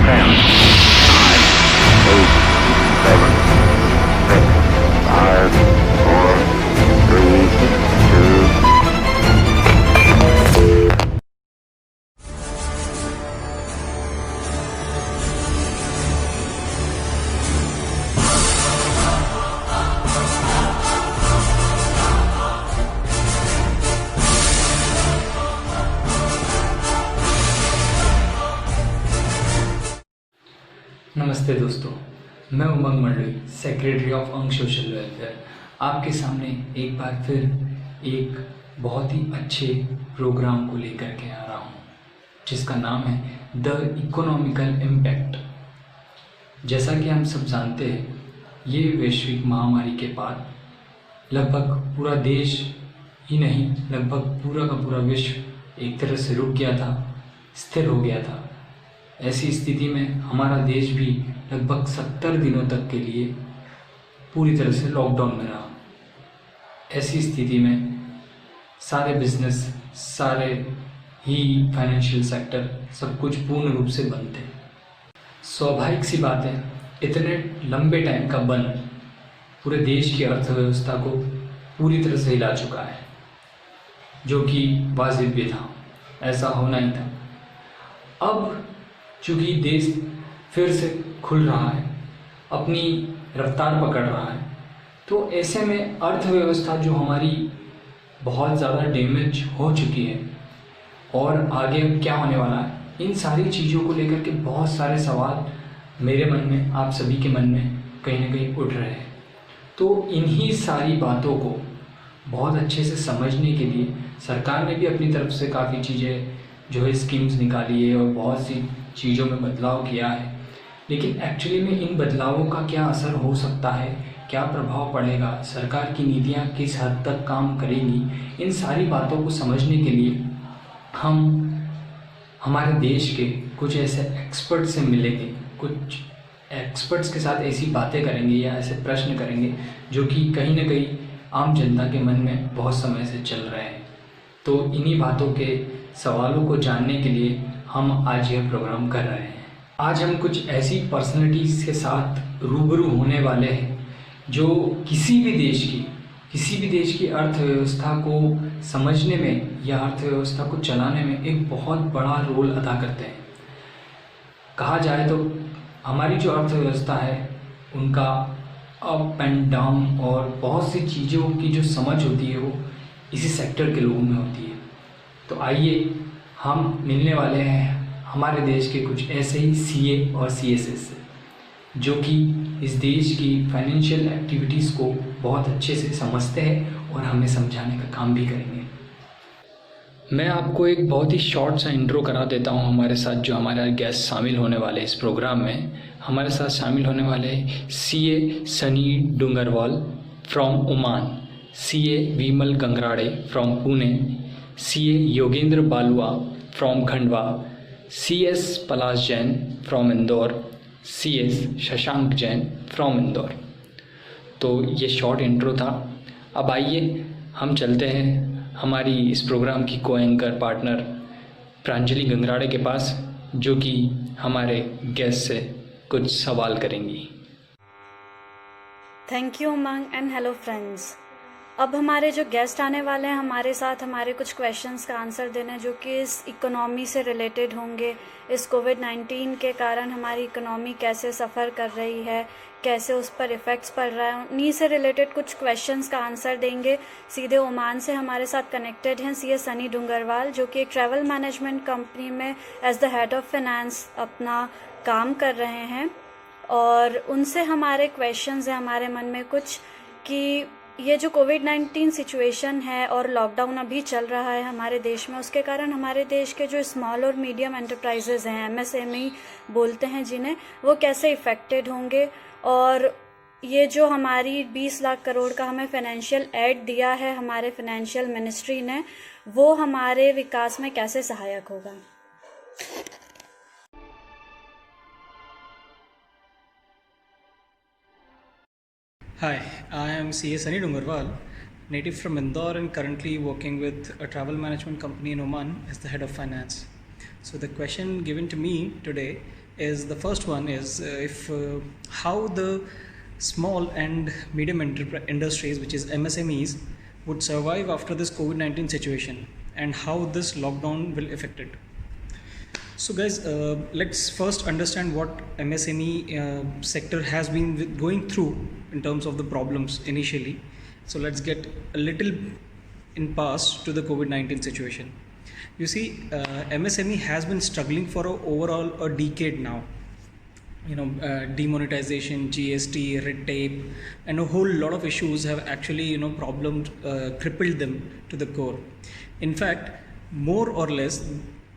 10, 9, 8, 7, 6, 5, 4, 3, 2. नमस्ते दोस्तों, मैं उमंग मंडली, सेक्रेटरी ऑफ अंग सोशल वेलफेयर, आपके सामने एक बार फिर एक बहुत ही अच्छे प्रोग्राम को लेकर के आ रहा हूँ, जिसका नाम है द इकोनॉमिकल इम्पैक्ट। जैसा कि हम सब जानते हैं, ये वैश्विक महामारी के बाद लगभग पूरा देश ही नहीं, लगभग पूरा का पूरा विश्व एक तरह से रुक गया था, स्थिर हो गया था। ऐसी स्थिति में हमारा देश भी लगभग 70 दिनों तक के लिए पूरी तरह से लॉकडाउन में रहा। ऐसी स्थिति में सारे बिजनेस, सारे ही फाइनेंशियल सेक्टर, सब कुछ पूर्ण रूप से बंद थे। स्वाभाविक सी बात है, इतने लंबे टाइम का बंद पूरे देश की अर्थव्यवस्था को पूरी तरह से हिला चुका है, जो कि वाजिब भी था, ऐसा होना ही था। अब चूँकि देश फिर से खुल रहा है, अपनी रफ्तार पकड़ रहा है, तो ऐसे में अर्थव्यवस्था जो हमारी बहुत ज़्यादा डैमेज हो चुकी है और आगे क्या होने वाला है, इन सारी चीज़ों को लेकर के बहुत सारे सवाल मेरे मन में, आप सभी के मन में कहीं ना कहीं उठ रहे हैं। तो इन्हीं सारी बातों को बहुत अच्छे से समझने के लिए सरकार ने भी अपनी तरफ से काफ़ी चीज़ें जो है स्कीम्स निकाली है और बहुत सी चीज़ों में बदलाव किया है। लेकिन एक्चुअली में इन बदलावों का क्या असर हो सकता है, क्या प्रभाव पड़ेगा, सरकार की नीतियाँ किस हद तक काम करेंगी, इन सारी बातों को समझने के लिए हम हमारे देश के कुछ ऐसे एक्सपर्ट से मिलेंगे, कुछ एक्सपर्ट्स के साथ ऐसी बातें करेंगे या ऐसे प्रश्न करेंगे जो कि कहीं ना कहीं आम जनता के मन में बहुत समय से चल रहे हैं। तो इन्हीं बातों के सवालों को जानने के लिए हम आज यह प्रोग्राम कर रहे हैं। आज हम कुछ ऐसी पर्सनैलिटीज़ के साथ रूबरू होने वाले हैं जो किसी भी देश की अर्थव्यवस्था को समझने में या अर्थव्यवस्था को चलाने में एक बहुत बड़ा रोल अदा करते हैं। कहा जाए तो हमारी जो अर्थव्यवस्था है, उनका अप एंड डाउन और बहुत सी चीज़ों की जो समझ होती है वो इसी सेक्टर के लोगों में होती है। तो आइए हम मिलने वाले हैं हमारे देश के कुछ ऐसे ही सीए और सीएसएस से, जो कि इस देश की फाइनेंशियल एक्टिविटीज़ को बहुत अच्छे से समझते हैं और हमें समझाने का काम भी करेंगे। मैं आपको एक बहुत ही शॉर्ट सा इंट्रो करा देता हूं। हमारे साथ जो हमारे गेस्ट शामिल होने वाले इस प्रोग्राम में, हमारे साथ शामिल होने वाले CA Sunny Dungarwal from Oman, CA Vimal Gangrade from Pune, CA Yogendra Balua from Khandwa, CS Palash Jain from Indore, CS Shashank Jain from Indore. तो ये शॉर्ट इंट्रो था। अब आइए हम चलते हैं हमारी इस प्रोग्राम की को एंकर पार्टनर प्रांजलि गंगराड़े के पास, जो कि हमारे गेस्ट से कुछ सवाल करेंगी। Thank you Umang and hello friends. अब हमारे जो गेस्ट आने वाले हैं हमारे साथ हमारे कुछ क्वेश्चंस का आंसर देने, जो कि इस इकोनॉमी से रिलेटेड होंगे। इस कोविड-19 के कारण हमारी इकोनॉमी कैसे सफ़र कर रही है, कैसे उस पर इफ़ेक्ट्स पड़ रहा है, उन्हीं से रिलेटेड कुछ क्वेश्चंस का आंसर देंगे। सीधे ओमान से हमारे साथ कनेक्टेड हैं सीए सनी डूंगरवाल, जो कि एक ट्रैवल मैनेजमेंट कंपनी में as the head of finance अपना काम कर रहे हैं। और उनसे हमारे क्वेश्चंस हैं हमारे मन में कुछ, कि ये जो कोविड-19 सिचुएशन है और लॉकडाउन अभी चल रहा है हमारे देश में, उसके कारण हमारे देश के जो स्मॉल और मीडियम एंटरप्राइजेज़ हैं, एमएसएमई बोलते हैं जिन्हें, वो कैसे इफ़ेक्टेड होंगे। और ये जो हमारी 20 लाख करोड़ का हमें फाइनेंशियल एड दिया है हमारे फाइनेंशियल मिनिस्ट्री ने, वो हमारे विकास में कैसे सहायक होगा। Hi, I am CA Sunny Dungarwal, native from Indore and currently working with a travel management company in Oman as the head of finance. So the question given to me today is the first one is if how the small and medium industries, which is MSMEs, would survive after this COVID-19 situation and how this lockdown will affect it. So guys, let's first understand what MSME sector has been going through in terms of the problems initially. So let's get a little in past to the COVID-19 situation. You see, MSME has been struggling for overall a decade now. Demonetization, GST, red tape, and a whole lot of issues have actually, problems crippled them to the core. In fact, more or less,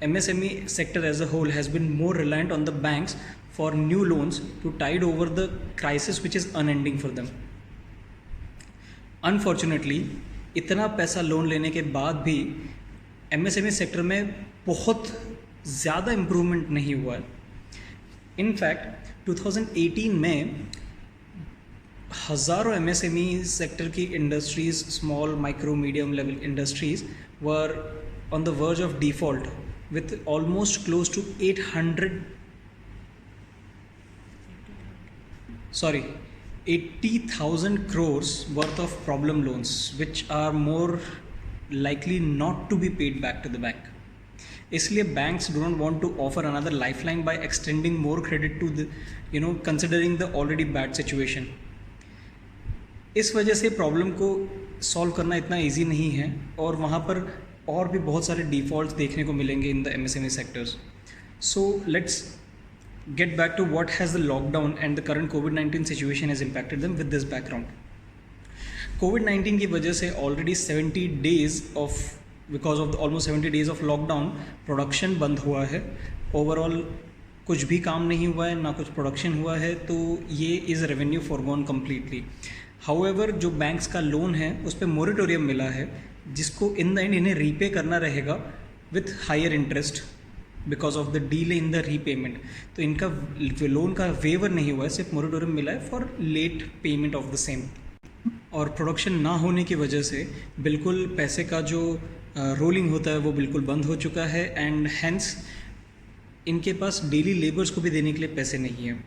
MSME sector as a whole has been more reliant on the banks for new loans to tide over the crisis which is unending for them. Unfortunately, इतना पैसा loan लेने के बाद भी MSME sector में बहुत ज़्यादा improvement नहीं हुआ है. इनफैक्ट 2018 में हज़ारों MSME सेक्टर की industries, small micro medium level industries were on the verge of default with almost close to 80,000 crores worth of problem loans, which are more likely not to be paid back to the bank. इसलिए banks do not want to offer another lifeline by extending more credit to the, considering the already bad situation. इस वजह से problem को solve करना इतना easy नहीं है और वहाँ पर और भी बहुत सारे डिफ़ॉल्ट्स देखने को मिलेंगे in the MSME sectors. So let's get back to what has the lockdown and the current COVID-19 situation has impacted them with this background. COVID-19 की वजह से already 70 days of because of almost 70 days of lockdown production बंद हुआ है. Overall कुछ भी काम नहीं हुआ है, ना कुछ प्रोडक्शन हुआ है, तो ये is revenue forgone completely. However जो बैंक्स का लोन है उस पर मोरेटोरियम मिला है जिसको इन द एंड इन्हें रीपे करना रहेगा with higher interest because of the delay in the repayment. तो इनका लोन का वेवर नहीं हुआ है, सिर्फ मोरेटोरियम मिला है for late payment of the same. और प्रोडक्शन ना होने की वजह से बिल्कुल पैसे का जो रोलिंग होता है वो बिल्कुल बंद हो चुका है एंड हैंस इनके पास डेली लेबर्स को भी देने के लिए पैसे नहीं हैं.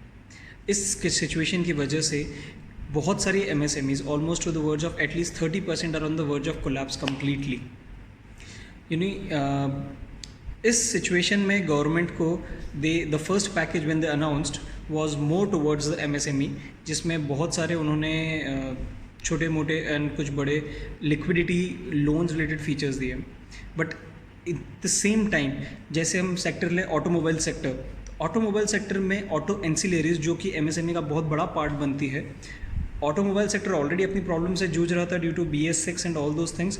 इस सिचुएशन की वजह से बहुत सारी MSMEs almost to the verge of at least 30% are on the verge of collapse completely. इस सिचुएशन में गवर्नमेंट को the first package when they announced was more towards the MSME, जिसमें बहुत सारे उन्होंने छोटे मोटे एंड कुछ बड़े लिक्विडिटी लोन्स रिलेटेड फीचर्स दिए. But at the same time जैसे हम सेक्टर लें ऑटोमोबाइल सेक्टर, ऑटोमोबाइल सेक्टर में ऑटो एंसिलरीज जो कि MSME का बहुत बड़ा पार्ट बनती है, ऑटोमोबाइल सेक्टर ऑलरेडी अपनी प्रॉब्लम से जूझ रहा था due to BS6 and all those things,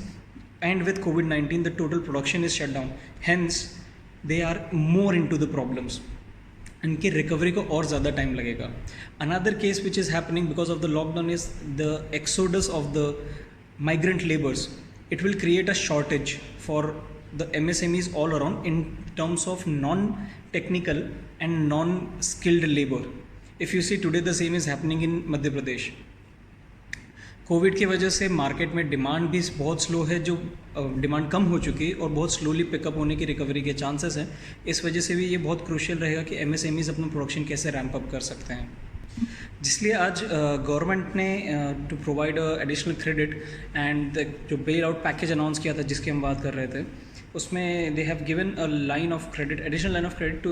and with COVID-19 the total production is shut down. Hence they are more into the problems. इनकी रिकवरी को और ज़्यादा टाइम लगेगा. Another case which is happening because of the lockdown is the exodus of the migrant labours. It will create a shortage for the MSMEs all around in terms of non-technical and non-skilled labor. If you see today the same is happening in Madhya Pradesh. Covid की वजह से market में demand भी बहुत slow है, जो demand कम हो चुकी है और बहुत स्लोली पिकअप होने की रिकवरी के चांसेस हैं. इस वजह से भी ये बहुत क्रूशियल रहेगा कि MSMEs अपना प्रोडक्शन कैसे रैम्प अप कर सकते हैं. जिसलिए आज गवर्नमेंट ने to provide additional credit and जो बेल आउट पैकेज अनाउंस किया था जिसकी हम बात कर रहे थे, उसमें they have given a line of credit, additional line of credit to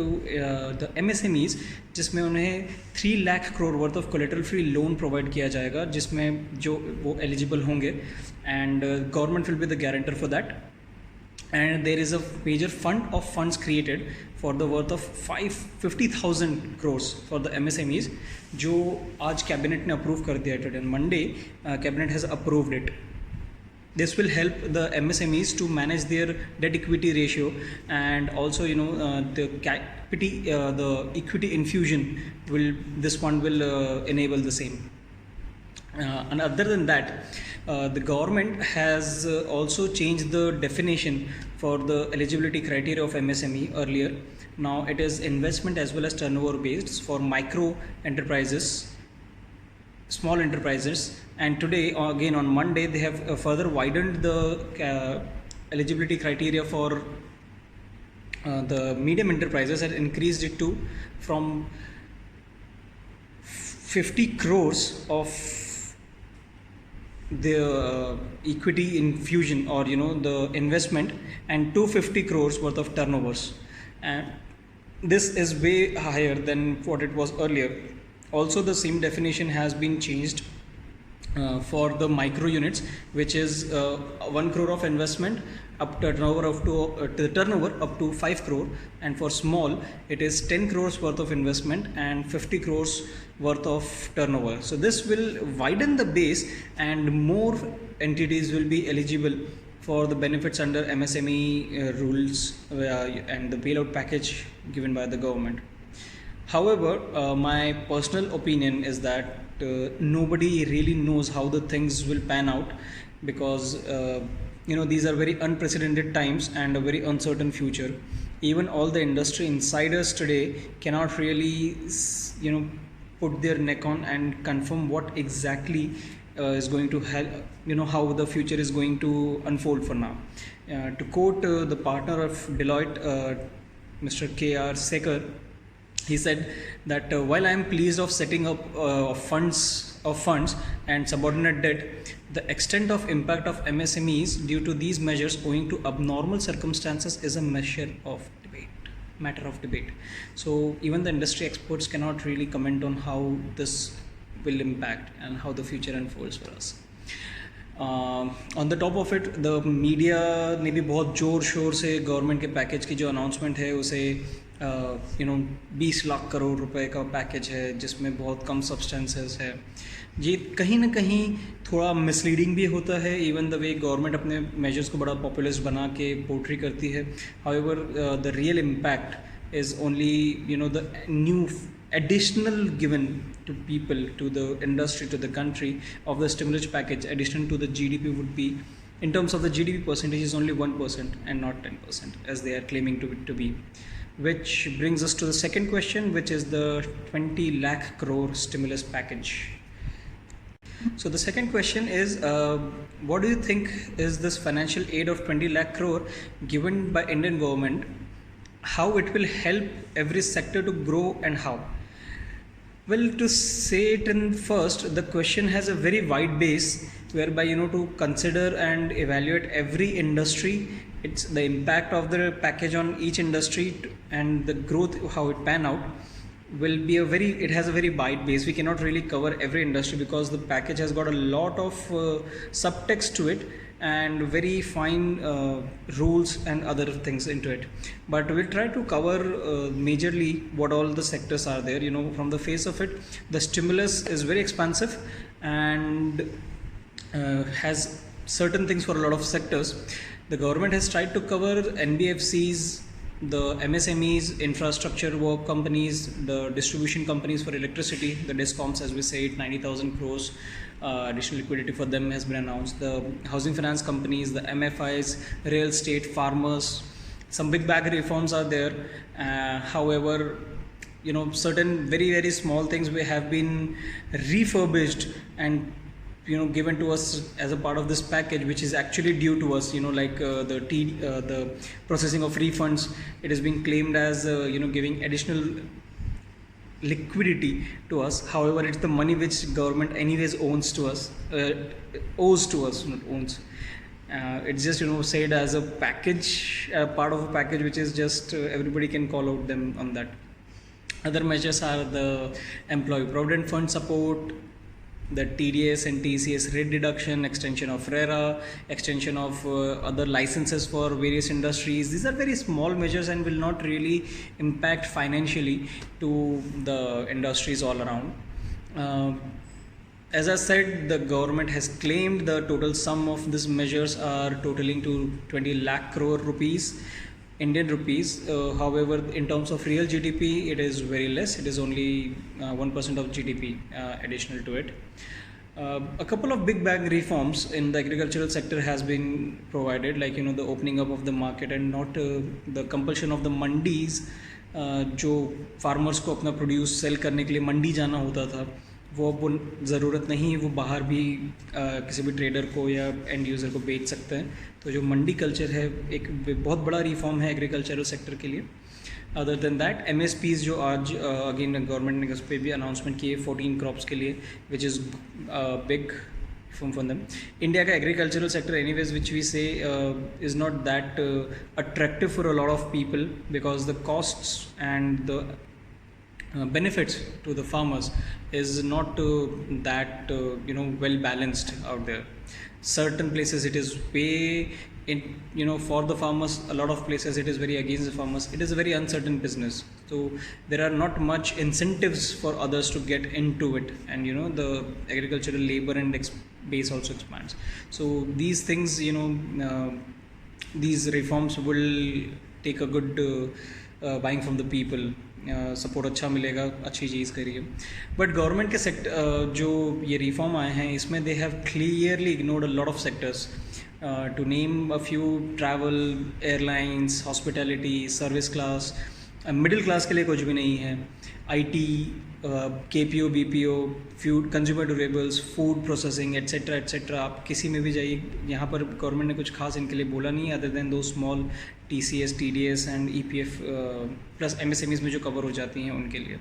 the MSMEs, जिसमें उन्हें 3 lakh crore worth of collateral free loan provide किया जाएगा, जिसमें जो वो एलिजिबल होंगे and government will be the guarantor for that. And there is a major fund of funds created for the worth of 50,000 crores for the MSMEs, जो आज cabinet ने approve कर दिया. Today Monday cabinet has approved it. This will help the MSMEs to manage their debt equity ratio, and also the equity infusion this fund will enable the same. And other than that, the government has also changed the definition for the eligibility criteria of MSME earlier. Now it is investment as well as turnover based for micro enterprises, small enterprises, and today again on Monday they have further widened the eligibility criteria for the medium enterprises had increased it to from 50 crores of the equity infusion, or the investment, and 250 crores worth of turnovers, and this is way higher than what it was earlier. Also, the same definition has been changed for the micro units, which is 1 crore of investment up to turnover to the turnover up to 5 crore, and for small it is 10 crores worth of investment and 50 crores worth of turnover. So this will widen the base, and more entities will be eligible for the benefits under MSME rules and the bailout package given by the government. However, my personal opinion is that nobody really knows how the things will pan out, because these are very unprecedented times and a very uncertain future. Even all the industry insiders today cannot really put their neck on and confirm what exactly is going to help, how the future is going to unfold for now. To quote the partner of Deloitte, Mr. K.R. Sekar, he said that while I am pleased of setting up funds and subordinate debt, the extent of impact of MSMEs due to these measures owing to abnormal circumstances is a matter of debate. So even the industry experts cannot really comment on how this will impact and how the future unfolds for us. On the top of it the media ने भी बहुत ज़ोर शोर से government के package की जो announcement है उसे 20 लाख करोड़ रुपए का पैकेज है, जिसमें बहुत कम सब्सटेंसेस है। ये कहीं ना कहीं थोड़ा मिसलीडिंग भी होता है, इवन द वे गवर्नमेंट अपने मेजर्स को बड़ा पॉपुलिस्ट बना के पोर्ट्री करती है। However the real impact is only the new additional given to people, to the industry, to the country of the stimulus package, addition to the GDP would be, in terms of the GDP percentage, is only 1% and not 10% as they are claiming to be. Which brings us to the second question, which is the 20 lakh crore stimulus package. So the second question is, what do you think is this financial aid of 20 lakh crore given by Indian government? How it will help every sector to grow and how? Well, to say it in first, the question has a very wide base, whereby to consider and evaluate every industry, it's the impact of the package on each industry and the growth, how it pan out, will be it has a very wide base. We cannot really cover every industry because the package has got a lot of subtext to it and very fine rules and other things into it, but we'll try to cover majorly what all the sectors are there. From the face of it, the stimulus is very expansive and has certain things for a lot of sectors. The government has tried to cover NBFCs, the MSMEs, infrastructure work companies, the distribution companies for electricity, the DISCOMs, as we say it, 90,000 crores additional liquidity for them has been announced. The housing finance companies, the MFIs, real estate, farmers, some big bag reforms are there. However, certain very, very small things we have been refurbished and given to us as a part of this package, which is actually due to us, like the processing of refunds. It is being claimed as giving additional liquidity to us. However, it's the money which government anyways owes to us, not owns. It's just said as a package, part of a package which is just everybody can call out them on that. Other measures are the employee provident fund support, the TDS and TCS rate deduction, extension of RERA, extension of other licenses for various industries. These are very small measures and will not really impact financially to the industries all around. As I said, the government has claimed the total sum of these measures are totaling to 20 lakh crore rupees, Indian rupees. However, in terms of real GDP, it is very less. It is only 1% of GDP additional to it. A couple of big bag reforms in the agricultural sector has been provided, like the opening up of the market and not the compulsion of the mandis, जो farmers को अपना produce sell करने के लिए मंडी जाना होता था, वो अब ज़रूरत नहीं है, वो बाहर भी किसी भी ट्रेडर को या एंड यूज़र को बेच सकते हैं। तो जो मंडी कल्चर है एक बहुत बड़ा रिफॉर्म है एग्रीकल्चरल सेक्टर के लिए। अदर देन दैट MSPs जो आज अगेन गवर्नमेंट ने उस पर भी अनाउंसमेंट किए 14 क्रॉप्स के लिए, which is big from them. India का agricultural sector anyways which we say is not that attractive for a lot of people because the costs and the benefits to the farmers is not that well balanced out there. Certain places it is way in for the farmers, a lot of places it is very against the farmers. It is a very uncertain business, so there are not much incentives for others to get into it, and the agricultural labor and base also expands. So these things, these reforms will take a good buying from the people, support अच्छा मिलेगा, अच्छी चीज़ करिए। But government के जो ये reform आए हैं इसमें they have clearly ignored a lot of sectors, to name a few: travel, airlines, hospitality, service class. Middle class के लिए कुछ भी नहीं है। IT, KPO, BPO, food, consumer durables, food processing, etcetera etcetera. आप किसी में भी जाइए, यहाँ पर गवर्नमेंट ने कुछ खास इनके लिए बोला नहीं है अदर देन दो small TCS, TDS and EPF plus MSMEs में जो कवर हो जाती हैं उनके लिए।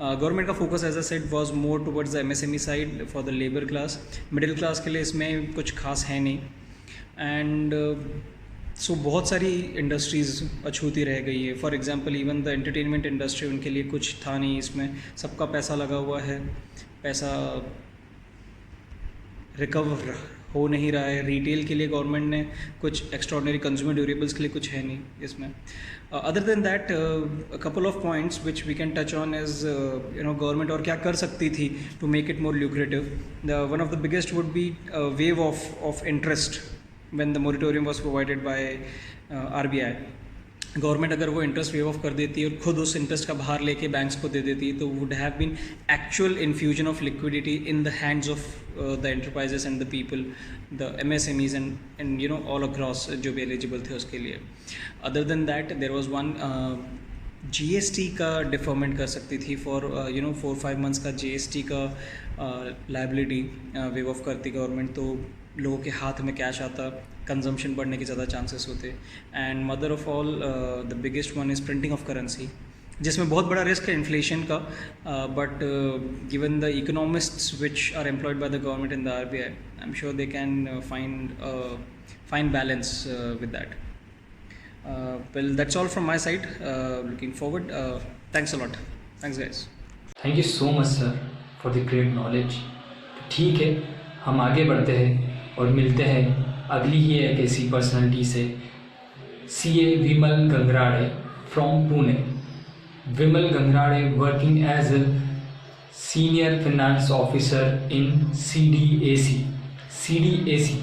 गवर्नमेंट का focus as a said was more towards the MSME side for the labour class. Middle class के लिए इसमें कुछ खास है नहीं। एंड सो बहुत सारी इंडस्ट्रीज़ अछूती रह गई है। For example even the entertainment industry, उनके लिए कुछ था नहीं इसमें। सबका पैसा लगा हुआ है, पैसा रिकवर हो नहीं रहा है। रिटेल के लिए गवर्नमेंट ने कुछ एक्स्ट्रॉर्डनरी, कंज्यूमर ड्यूरेबल्स के लिए कुछ है नहीं इसमें। Other than that a couple of points which we can touch on is government और क्या कर सकती थी to make it more lucrative. One of the biggest would be waive of interest when the moratorium was provided by RBI. Government अगर वो interest wave of कर देती है और खुद उस इंटरेस्ट का बाहर लेके बैंक्स को दे देती है तो would have been actual infusion of liquidity in the hands of the enterprises and the people, the MSMEs and all across जो भी एलिजिबल थे उसके लिए। Other than that there was one GST का डिफरमेंट कर सकती थी फॉर 4-5 मंथ्स का GST का लायबिलिटी वेव ऑफ करती गवर्नमेंट, तो लोगों के हाथ में कैश आता, कंजम्पशन बढ़ने के ज़्यादा चांसेस होते। And mother of all the biggest one is printing of currency, जिसमें बहुत बड़ा रिस्क है इन्फ्लेशन का, but given the economists which are employed by the government in the RBI, I am sure they can find balance with that. Well, that's all from my side. Looking forward. Thanks a lot. Thanks guys. Thank you so much sir for the great knowledge. ठीक है, हम आगे बढ़ते हैं और मिलते हैं अगली ही एक ऐसी पर्सनैलिटी से, CA Vimal Gangrade from Pune. Vimal Gangrade working as a senior finance officer in CDAC। CDAC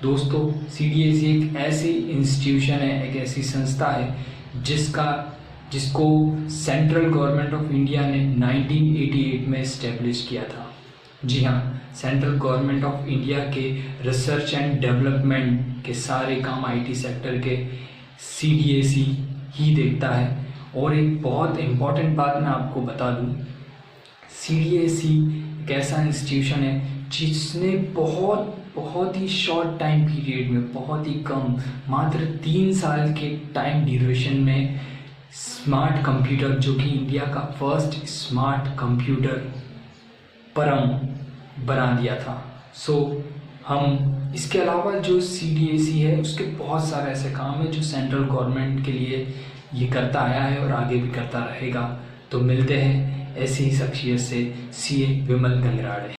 दोस्तों, CDAC एक ऐसी इंस्टीट्यूशन है, एक ऐसी संस्था है जिसको सेंट्रल गवर्नमेंट ऑफ इंडिया ने 1988 में इस्टेब्लिश किया था। जी हाँ, सेंट्रल गवर्नमेंट ऑफ इंडिया के रिसर्च एंड डेवलपमेंट के सारे काम IT सेक्टर के CDAC ही देखता है। और एक बहुत इम्पॉर्टेंट बात मैं आपको बता दूँ, CDAC एक ऐसा इंस्टीट्यूशन है जिसने बहुत ही शॉर्ट टाइम पीरियड में, बहुत ही कम, मात्र 3 साल के टाइम ड्यूरेशन में स्मार्ट कंप्यूटर, जो कि इंडिया का फर्स्ट स्मार्ट कंप्यूटर परम बना दिया था। सो हम इसके अलावा जो CDAC है उसके बहुत सारे ऐसे काम हैं जो सेंट्रल गवर्नमेंट के लिए ये करता आया है और आगे भी करता रहेगा। तो मिलते हैं ऐसी ही शख्सियत से, CA विमल गंगराड़े।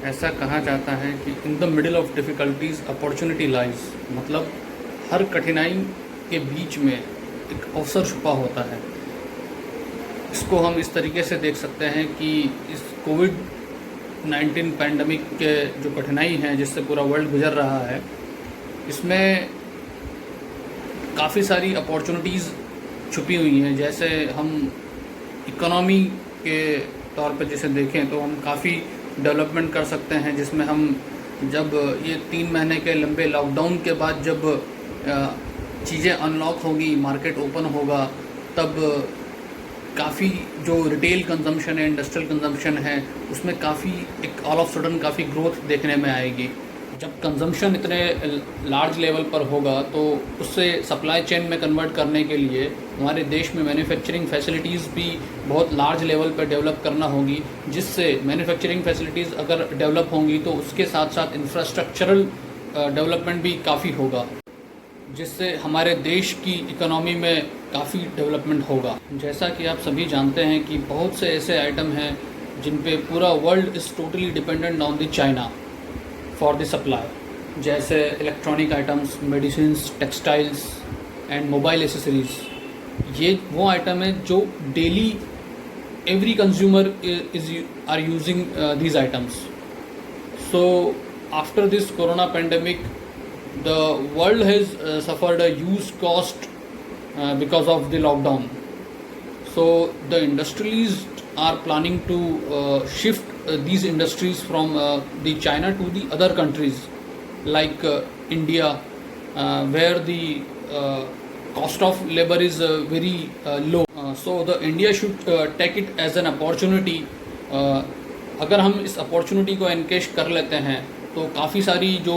ऐसा कहा जाता है कि in the middle of difficulties opportunity lies, मतलब हर कठिनाई के बीच में एक अवसर छुपा होता है। इसको हम इस तरीके से देख सकते हैं कि इस कोविड-19 पैंडमिक के जो कठिनाई हैं जिससे पूरा वर्ल्ड गुजर रहा है, इसमें काफ़ी सारी अपॉर्चुनिटीज़ छुपी हुई हैं। जैसे हम इकोनॉमी के तौर पर जैसे देखें तो हम काफ़ी डेवलपमेंट कर सकते हैं, जिसमें हम जब ये 3 महीने के लंबे लॉकडाउन के बाद जब चीज़ें अनलॉक होंगी, मार्केट ओपन होगा, तब काफ़ी जो रिटेल कंजम्पशन है, इंडस्ट्रियल कंजम्पशन है, उसमें काफ़ी एक ऑल ऑफ सडन काफ़ी ग्रोथ देखने में आएगी। जब कंजम्पशन इतने लार्ज लेवल पर होगा तो उससे सप्लाई चेन में कन्वर्ट करने के लिए हमारे देश में मैन्युफैक्चरिंग फैसिलिटीज़ भी बहुत लार्ज लेवल पर डेवलप करना होगी, जिससे मैन्युफैक्चरिंग फैसिलिटीज़ अगर डेवलप होंगी तो उसके साथ साथ इंफ्रास्ट्रक्चरल डेवलपमेंट भी काफ़ी होगा, जिससे हमारे देश की इकोनॉमी में काफ़ी डेवलपमेंट होगा। जैसा कि आप सभी जानते हैं कि बहुत से ऐसे आइटम हैं जिन पे पूरा world is totally dependent on the China for the supply, जैसे electronic items, medicines, textiles and mobile accessories. ये वो आइटम है जो daily every consumer are using these items. So after this corona pandemic the world has suffered a huge cost because of the lockdown. So the industries are planning to shift these industries from the China to the other countries like India, where the cost of labor is very low. So the India should take it as an opportunity. अगर हम इस opportunity को एनकेश कर लेते हैं तो काफ़ी सारी जो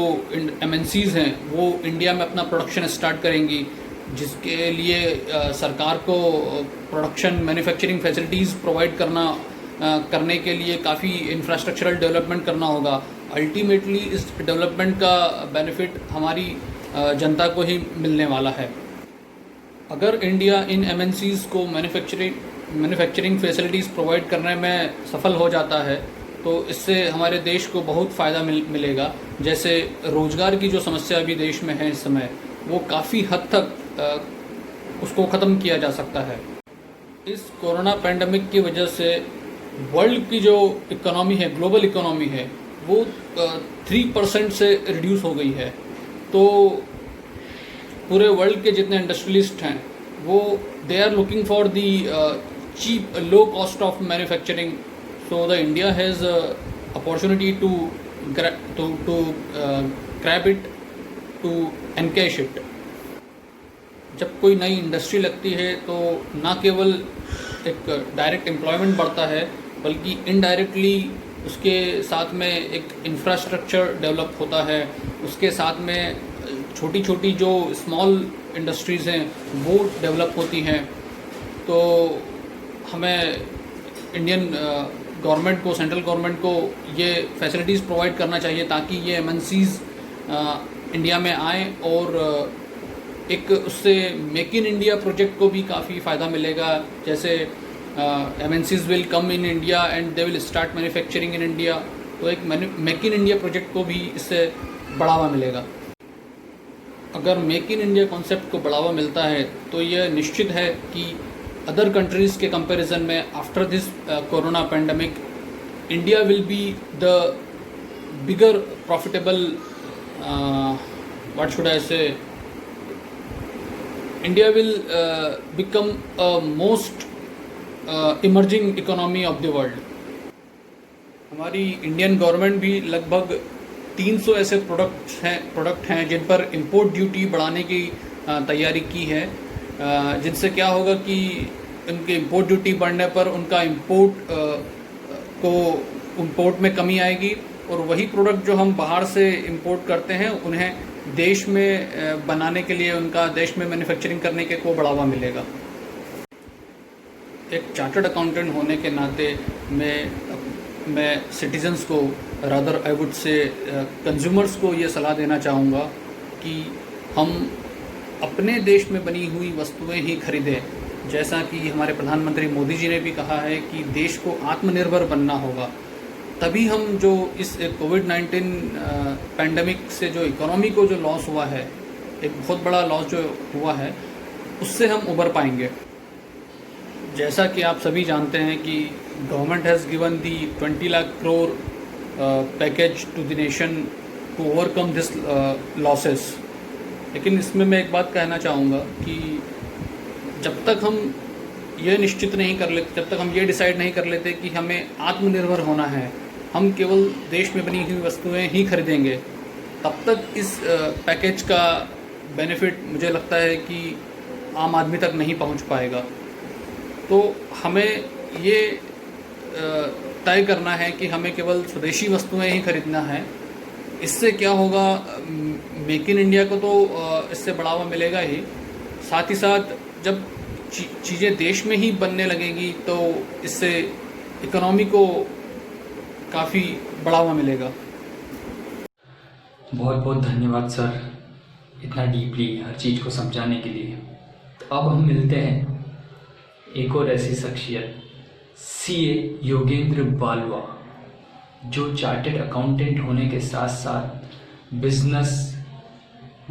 MNCs हैं वो इंडिया में अपना प्रोडक्शन स्टार्ट करेंगी, जिसके लिए सरकार को प्रोडक्शन मैन्युफैक्चरिंग फैसिलिटीज़ प्रोवाइड करने के लिए काफ़ी इंफ्रास्ट्रक्चरल डेवलपमेंट करना होगा। अल्टीमेटली इस डेवलपमेंट का बेनिफिट हमारी जनता को ही मिलने वाला है। अगर इंडिया इन MNCs को मैन्युफैक्चरिंग फैसिलिटीज़ प्रोवाइड करने में सफल हो जाता है तो इससे हमारे देश को बहुत फ़ायदा मिलेगा। जैसे रोज़गार की जो समस्या अभी देश में है इस समय, वो काफ़ी हद तक उसको ख़त्म किया जा सकता है। इस कोरोना पेंडेमिक की वजह से वर्ल्ड की जो इकोनॉमी है, ग्लोबल इकोनॉमी है, वो 3% से रिड्यूस हो गई है। तो पूरे वर्ल्ड के जितने इंडस्ट्रियलिस्ट हैं वो they are looking for the cheap, low cost of manufacturing. So the India has opportunity to grab it, to encash it. जब कोई नई इंडस्ट्री लगती है तो ना केवल एक डायरेक्ट एम्प्लॉयमेंट बढ़ता है बल्कि इनडायरेक्टली उसके साथ में एक इंफ्रास्ट्रक्चर डेवलप होता है। उसके साथ में छोटी छोटी जो स्मॉल इंडस्ट्रीज़ हैं वो डेवलप होती हैं। तो हमें इंडियन गवर्नमेंट को, सेंट्रल गवर्नमेंट को ये फैसिलिटीज़ प्रोवाइड करना चाहिए ताकि ये MNCs इंडिया में आएँ और एक उससे मेक इन इंडिया प्रोजेक्ट को भी काफ़ी फ़ायदा मिलेगा। जैसे MNCs will come in India and they will start manufacturing in India, तो एक मेक इन इंडिया प्रोजेक्ट को भी इससे बढ़ावा मिलेगा। अगर मेक इन इंडिया कॉन्सेप्ट को बढ़ावा मिलता है तो यह निश्चित है कि अदर कंट्रीज़ के कंपैरिजन में after this corona pandemic India will be the bigger profitable, what should I say, India will become a most emerging economy of the world. हमारी इंडियन गवर्नमेंट भी लगभग 300 ऐसे प्रोडक्ट हैं जिन पर इंपोर्ट ड्यूटी बढ़ाने की तैयारी की है, जिनसे क्या होगा कि उनके इंपोर्ट ड्यूटी बढ़ने पर उनका इंपोर्ट में कमी आएगी और वही प्रोडक्ट जो हम बाहर से इंपोर्ट करते हैं उन्हें देश में बनाने के लिए, उनका देश में मैन्युफैक्चरिंग करने के को बढ़ावा मिलेगा। एक चार्टर्ड अकाउंटेंट होने के नाते मैं सिटीजन्स को, rather I would say consumers को ये सलाह देना चाहूँगा कि हम अपने देश में बनी हुई वस्तुएं ही खरीदें। जैसा कि हमारे प्रधानमंत्री मोदी जी ने भी कहा है कि देश को आत्मनिर्भर बनना होगा, तभी हम जो इस कोविड-19 पैंडमिक से जो इकोनॉमी को जो लॉस हुआ है, एक बहुत बड़ा लॉस जो हुआ है, उससे हम उबर पाएंगे। जैसा कि आप सभी जानते हैं कि government has given the 20 lakh crore package to the nation to overcome this losses. लेकिन इसमें मैं एक बात कहना चाहूँगा कि जब तक हम ये निश्चित नहीं कर लेते, जब तक हम ये डिसाइड नहीं कर लेते कि हमें आत्मनिर्भर होना है, हम केवल देश में बनी हुई वस्तुएं ही खरीदेंगे, तब तक इस पैकेज का बेनिफिट मुझे लगता है कि आम आदमी तक नहीं पहुंच पाएगा। तो हमें ये तय करना है कि हमें केवल स्वदेशी वस्तुएं ही खरीदना है। इससे क्या होगा, मेक इन इंडिया को तो इससे बढ़ावा मिलेगा ही, साथ ही साथ जब चीज़ें देश में ही बनने लगेगी तो इससे इकोनॉमी को काफ़ी बढ़ावा मिलेगा। बहुत बहुत धन्यवाद सर, इतना डीपली हर चीज़ को समझाने के लिए। तो अब हम मिलते हैं एक और ऐसी शख्सियत, सीए योगेंद्र बालवा, जो चार्टेड अकाउंटेंट होने के साथ साथ business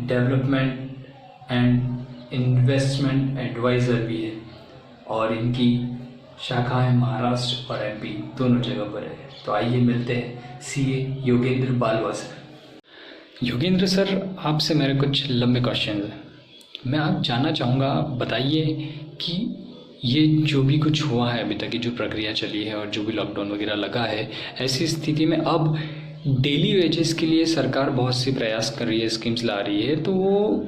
development and investment adviser भी है और इनकी शाखाएं महाराष्ट्र और एमपी दोनों जगह पर है। तो आइए मिलते हैं CA Yogendra Balwa sir. Yogendra sir, आपसे मेरे कुछ लंबे क्वेश्चन हैं। मैं आप जानना चाहूँगा, आप बताइए कि ये जो भी कुछ हुआ है अभी तक की जो प्रक्रिया चली है और जो भी लॉकडाउन वगैरह लगा है, ऐसी स्थिति में अब डेली वेजेस के लिए सरकार बहुत सी प्रयास कर रही है, स्कीम्स ला रही है, तो वो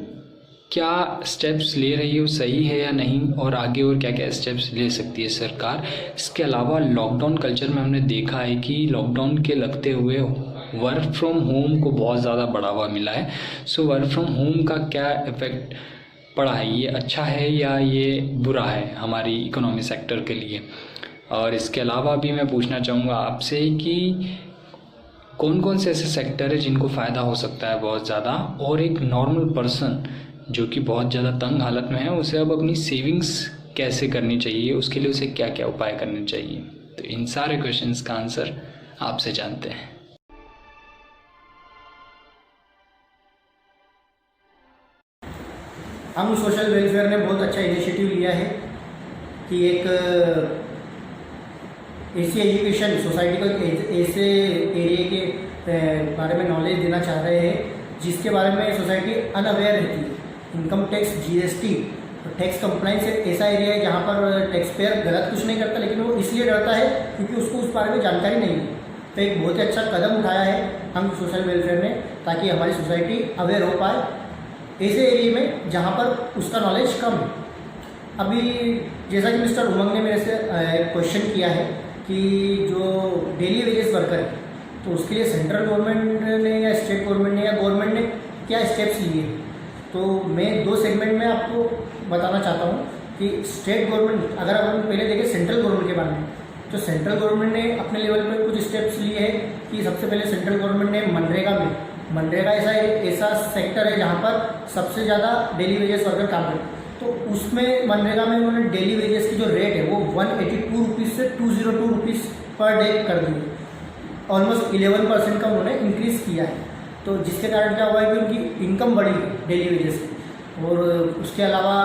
क्या स्टेप्स ले रही है, वो सही है या नहीं, और आगे और क्या क्या स्टेप्स ले सकती है सरकार। इसके अलावा लॉकडाउन कल्चर में हमने देखा है कि लॉकडाउन के लगते हुए वर्क फ्रॉम होम को बहुत ज़्यादा बढ़ावा मिला है। सो वर्क फ्रॉम होम का क्या इफ़ेक्ट पड़ा है, ये अच्छा है या ये बुरा है हमारी इकोनॉमी सेक्टर के लिए। और इसके अलावा भी मैं पूछना चाहूँगा आपसे कि कौन कौन से ऐसे सेक्टर है जिनको फ़ायदा हो सकता है बहुत ज़्यादा, और एक नॉर्मल पर्सन जो कि बहुत ज़्यादा तंग हालत में है, उसे अब अपनी सेविंग्स कैसे करनी चाहिए, उसके लिए उसे क्या क्या उपाय करने चाहिए। तो इन सारे क्वेश्चंस का आंसर आपसे जानते हैं। हम सोशल वेलफेयर ने बहुत अच्छा इनिशिएटिव लिया है कि एक ऐसी एजुकेशन सोसाइटी को ऐसे एरिया के बारे में नॉलेज देना चाह रहे हैं जिसके बारे में सोसाइटी अनअवेयर रहती है। Income tax, GST, tax compliance एक ऐसा एरिया है जहाँ पर टैक्स पेयर गलत कुछ नहीं करता, लेकिन वो इसलिए डरता है क्योंकि उसको उस बारे में जानकारी नहीं है। तो एक बहुत ही अच्छा कदम उठाया है हम सोशल वेलफेयर ने, ताकि हमारी सोसाइटी अवेयर हो पाए ऐसे एरिया में जहाँ पर उसका नॉलेज कम है। अभी जैसा कि मिस्टर उमंग ने मेरे से क्वेश्चन किया है कि जो डेली वेजेस वर्कर है, तो उसके लिए सेंट्रल गवर्नमेंट ने या स्टेट गवर्नमेंट ने या गवर्नमेंट ने क्या स्टेप्स लिए, तो मैं दो सेगमेंट में आपको बताना चाहता हूँ कि स्टेट गवर्नमेंट, अगर हम पहले देखें सेंट्रल गवर्नमेंट के बारे में, तो सेंट्रल गवर्नमेंट ने अपने लेवल पर कुछ स्टेप्स लिए हैं कि सबसे पहले सेंट्रल गवर्नमेंट ने मनरेगा ऐसा सेक्टर है जहाँ पर सबसे ज़्यादा डेली वेजेस वर्कर काम करते हैं। तो उसमें मनरेगा में उन्होंने डेली वेजेस की जो रेट है वो 182 रुपीज़ से 202 रुपीज़ पर डे कर दी है। ऑलमोस्ट 11% का उन्होंने इंक्रीज़ किया है। तो जिसके कारण क्या हुआ है कि उनकी इनकम बढ़ी है डेली वेजेस की। और उसके अलावा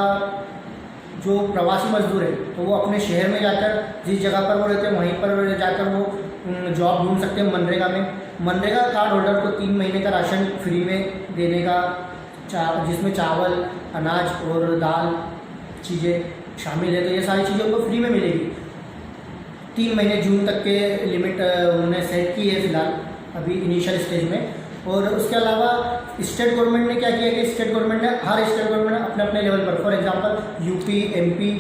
जो प्रवासी मजदूर है तो वो अपने शहर में जाकर, जिस जगह पर वो रहते हैं वहीं पर जाकर वो जॉब ढूंढ सकते हैं मनरेगा में। मनरेगा कार्ड होल्डर को 3 महीने का राशन फ्री में देने का, जिसमें चावल, अनाज और दाल चीज़ें शामिल है। तो ये सारी चीज़ें उनको फ्री में मिलेगी। 3 महीने जून तक के लिमिट उन्होंने सेट की है फिलहाल अभी इनिशियल स्टेज में। और उसके अलावा स्टेट गवर्नमेंट ने क्या किया कि स्टेट गवर्नमेंट ने हर स्टेट गवर्नमेंट ने अपने अपने लेवल पर, for example UP, MP,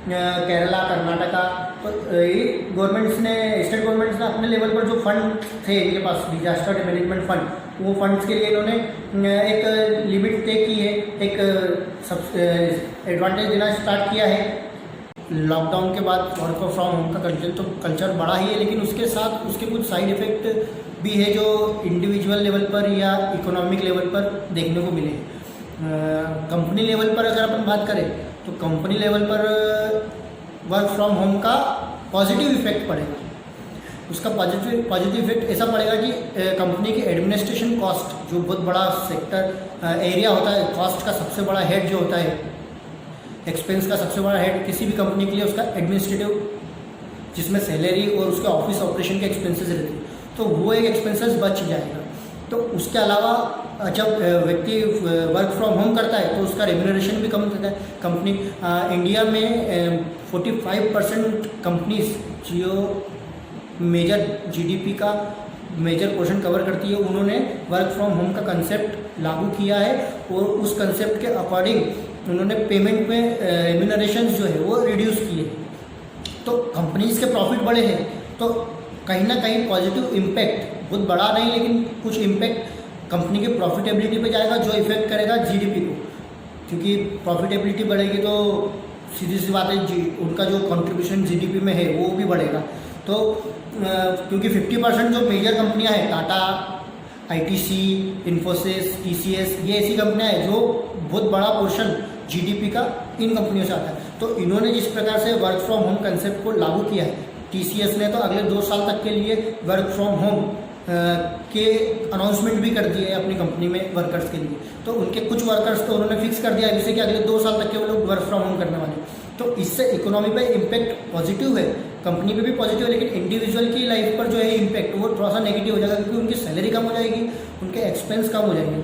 Kerala, Karnataka, तो ये गवर्नमेंट्स ने, स्टेट गवर्नमेंट्स ने अपने लेवल पर जो फंड थे इनके पास, डिजास्टर मैनेजमेंट फंड, वो फंड्स के लिए इन्होंने एक लिमिट तय की है, एक एडवांटेज देना स्टार्ट किया है। लॉकडाउन के बाद वर्क फ्रॉम होम का कल्चर बढ़ा ही है, लेकिन उसके साथ उसके कुछ साइड इफ़ेक्ट भी है जो इंडिविजुअल लेवल पर या इकोनॉमिक लेवल पर देखने को मिले। कंपनी लेवल पर अगर अपन बात करें तो कंपनी लेवल पर वर्क फ्रॉम होम का पॉजिटिव इफेक्ट पड़ेगा। उसका पॉजिटिव इफेक्ट ऐसा पड़ेगा कि कंपनी की एडमिनिस्ट्रेशन कॉस्ट, जो बहुत बड़ा सेक्टर एरिया होता है, कॉस्ट का सबसे बड़ा हेड जो होता है, एक्सपेंस का सबसे बड़ा हेड किसी भी कंपनी के लिए उसका एडमिनिस्ट्रेटिव, जिसमें सैलरी और उसके ऑफिस ऑपरेशन के एक्सपेंसेस रहते हैं, तो वो एक एक्सपेंसेस बच जाएगा। तो उसके अलावा जब व्यक्ति वर्क फ्रॉम होम करता है तो उसका रेम्यूनरेशन भी कम होता है। कंपनी इंडिया में 45% कंपनीज जो मेजर जीडीपी का मेजर पोर्शन कवर करती है, उन्होंने वर्क फ्रॉम होम का कंसेप्ट लागू किया है और उस कंसेप्ट के अकॉर्डिंग उन्होंने पेमेंट में रेम्यूनरेशन जो है वो रिड्यूस किए। तो कंपनीज के प्रॉफिट बढ़े हैं तो कहीं ना कहीं पॉजिटिव इम्पैक्ट, बहुत बड़ा नहीं लेकिन कुछ इम्पैक्ट कंपनी की प्रॉफिटेबिलिटी पे जाएगा, जो इफेक्ट करेगा जीडीपी को, क्योंकि प्रॉफिटेबिलिटी बढ़ेगी तो सीधी सी बात है उनका जो कंट्रीब्यूशन जीडीपी में है वो भी बढ़ेगा। तो क्योंकि 50% जो मेजर कंपनियां हैं, टाटा, आईटीसी, इन्फोसिस, टीसीएस, ये ऐसी कंपनियां हैं जो बहुत बड़ा पोर्शन जीडीपी का इन कंपनियों से आता है। तो इन्होंने जिस प्रकार से वर्क फ्रॉम होम कंसेप्ट को लागू किया है, टीसीएस ने तो अगले 2 साल तक के लिए वर्क फ्रॉम होम के अनाउंसमेंट भी कर दिए अपनी कंपनी में वर्कर्स के लिए। तो उनके कुछ वर्कर्स तो उन्होंने फिक्स कर दिया है जिससे कि अगले 2 साल तक के वो लोग वर्क फ्रॉम होम करने वाले। तो इससे इकोनॉमी पे इम्पैक्ट पॉजिटिव है, कंपनी पे भी पॉजिटिव है, लेकिन इंडिविजुअल की लाइफ पर जो है इम्पैक्ट वो थोड़ा सा नेगेटिव हो जाएगा, क्योंकि उनकी सैलरी कम हो जाएगी, उनके एक्सपेंस कम हो जाएंगे।